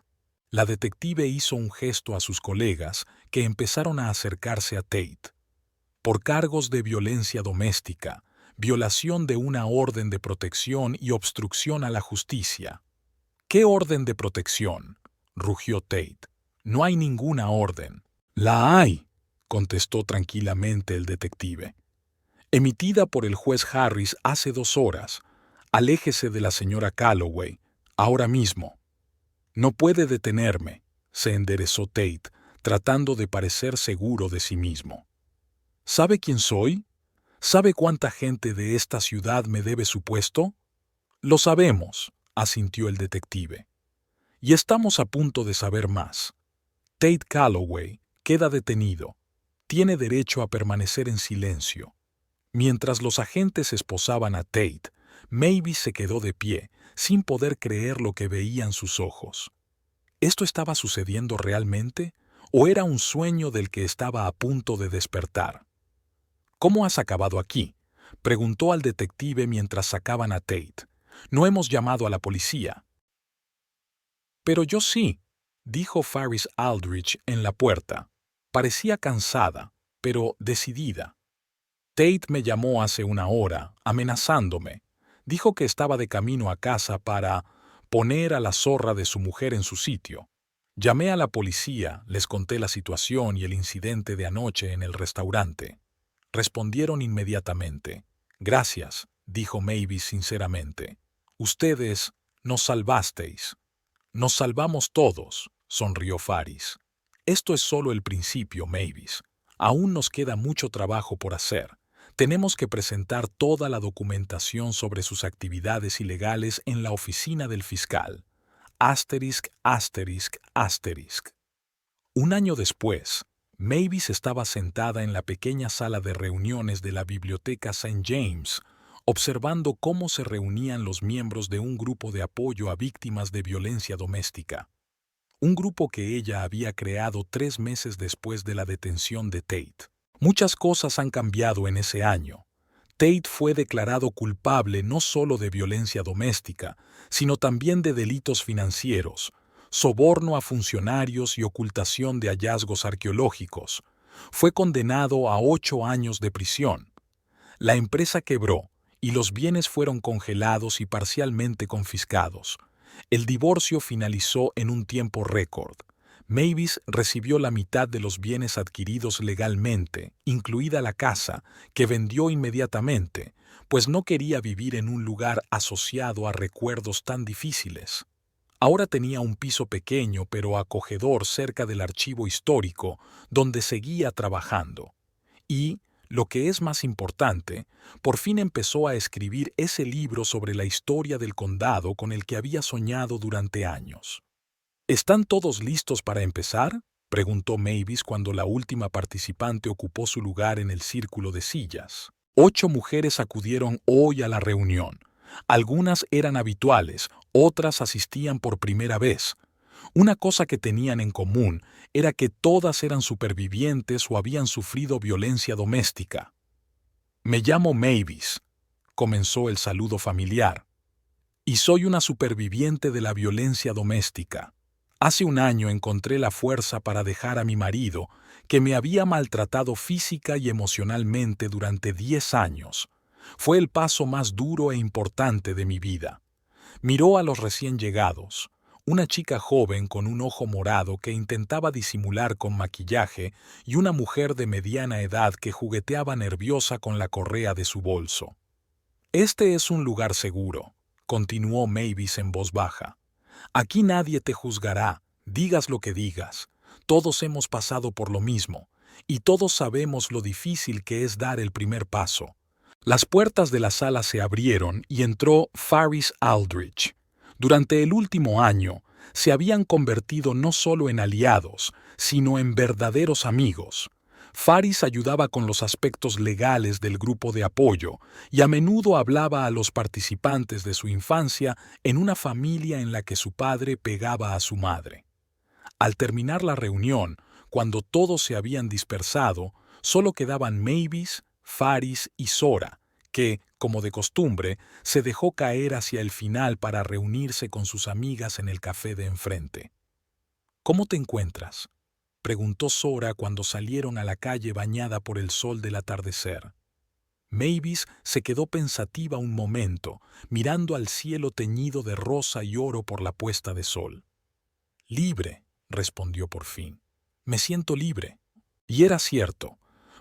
La detective hizo un gesto a sus colegas que empezaron a acercarse a Tate. Por cargos de violencia doméstica, violación de una orden de protección y obstrucción a la justicia. ¿Qué orden de protección?, rugió Tate. No hay ninguna orden. La hay, contestó tranquilamente el detective. Emitida por el juez Harris hace 2 horas. Aléjese de la señora Calloway, ahora mismo. No puede detenerme, se enderezó Tate, tratando de parecer seguro de sí mismo. ¿Sabe quién soy? ¿Sabe cuánta gente de esta ciudad me debe su puesto? Lo sabemos, asintió el detective. Y estamos a punto de saber más. Tate Calloway queda detenido. Tiene derecho a permanecer en silencio. Mientras los agentes esposaban a Tate, Mavis se quedó de pie, sin poder creer lo que veían sus ojos. ¿Esto estaba sucediendo realmente? ¿O era un sueño del que estaba a punto de despertar? ¿Cómo has acabado aquí?, preguntó al detective mientras sacaban a Tate. No hemos llamado a la policía. Pero yo sí, dijo Faris Aldrich en la puerta. Parecía cansada, pero decidida. Tate me llamó hace 1 hora, amenazándome. Dijo que estaba de camino a casa para poner a la zorra de su mujer en su sitio. Llamé a la policía, les conté la situación y el incidente de anoche en el restaurante. Respondieron inmediatamente. Gracias, dijo Mavis sinceramente. Ustedes nos salvasteis. Nos salvamos todos, sonrió Faris. Esto es solo el principio, Mavis. Aún nos queda mucho trabajo por hacer. Tenemos que presentar toda la documentación sobre sus actividades ilegales en la oficina del fiscal. Asterisk, asterisk, asterisk. 1 año después, Mavis estaba sentada en la pequeña sala de reuniones de la biblioteca St. James, observando cómo se reunían los miembros de un grupo de apoyo a víctimas de violencia doméstica. Un grupo que ella había creado 3 meses después de la detención de Tate. Muchas cosas han cambiado en ese año. Tate fue declarado culpable no solo de violencia doméstica, sino también de delitos financieros, soborno a funcionarios y ocultación de hallazgos arqueológicos. Fue condenado a 8 años de prisión. La empresa quebró y los bienes fueron congelados y parcialmente confiscados. El divorcio finalizó en un tiempo récord. Mavis recibió la mitad de los bienes adquiridos legalmente, incluida la casa, que vendió inmediatamente, pues no quería vivir en un lugar asociado a recuerdos tan difíciles. Ahora tenía un piso pequeño pero acogedor cerca del archivo histórico, donde seguía trabajando. Y, lo que es más importante, por fin empezó a escribir ese libro sobre la historia del condado con el que había soñado durante años. ¿Están todos listos para empezar?, preguntó Mavis cuando la última participante ocupó su lugar en el círculo de sillas. 8 mujeres acudieron hoy a la reunión. Algunas eran habituales, otras asistían por primera vez. Una cosa que tenían en común era que todas eran supervivientes o habían sufrido violencia doméstica. Me llamo Mavis, comenzó el saludo familiar, y soy una superviviente de la violencia doméstica. Hace un año encontré la fuerza para dejar a mi marido, que me había maltratado física y emocionalmente durante 10 años. Fue el paso más duro e importante de mi vida. Miró a los recién llegados, una chica joven con un ojo morado que intentaba disimular con maquillaje y una mujer de mediana edad que jugueteaba nerviosa con la correa de su bolso. Este es un lugar seguro, continuó Mavis en voz baja. Aquí nadie te juzgará, digas lo que digas. Todos hemos pasado por lo mismo, y todos sabemos lo difícil que es dar el primer paso. Las puertas de la sala se abrieron y entró Faris Aldrich. Durante el último año, se habían convertido no solo en aliados, sino en verdaderos amigos. Faris ayudaba con los aspectos legales del grupo de apoyo y a menudo hablaba a los participantes de su infancia en una familia en la que su padre pegaba a su madre. Al terminar la reunión, cuando todos se habían dispersado, solo quedaban Mavis, Faris y Sora, que, como de costumbre, se dejó caer hacia el final para reunirse con sus amigas en el café de enfrente. «¿Cómo te encuentras?», preguntó Sora cuando salieron a la calle bañada por el sol del atardecer. Mavis se quedó pensativa un momento, mirando al cielo teñido de rosa y oro por la puesta de sol. «Libre», respondió por fin. «Me siento libre». Y era cierto.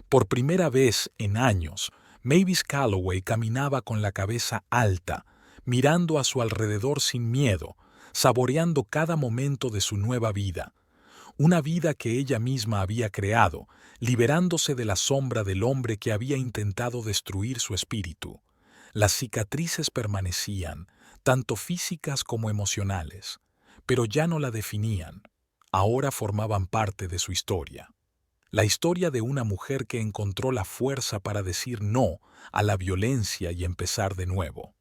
Por primera vez en años, Mavis Calloway caminaba con la cabeza alta, mirando a su alrededor sin miedo, saboreando cada momento de su nueva vida. Una vida que ella misma había creado, liberándose de la sombra del hombre que había intentado destruir su espíritu. Las cicatrices permanecían, tanto físicas como emocionales, pero ya no la definían. Ahora formaban parte de su historia. La historia de una mujer que encontró la fuerza para decir no a la violencia y empezar de nuevo.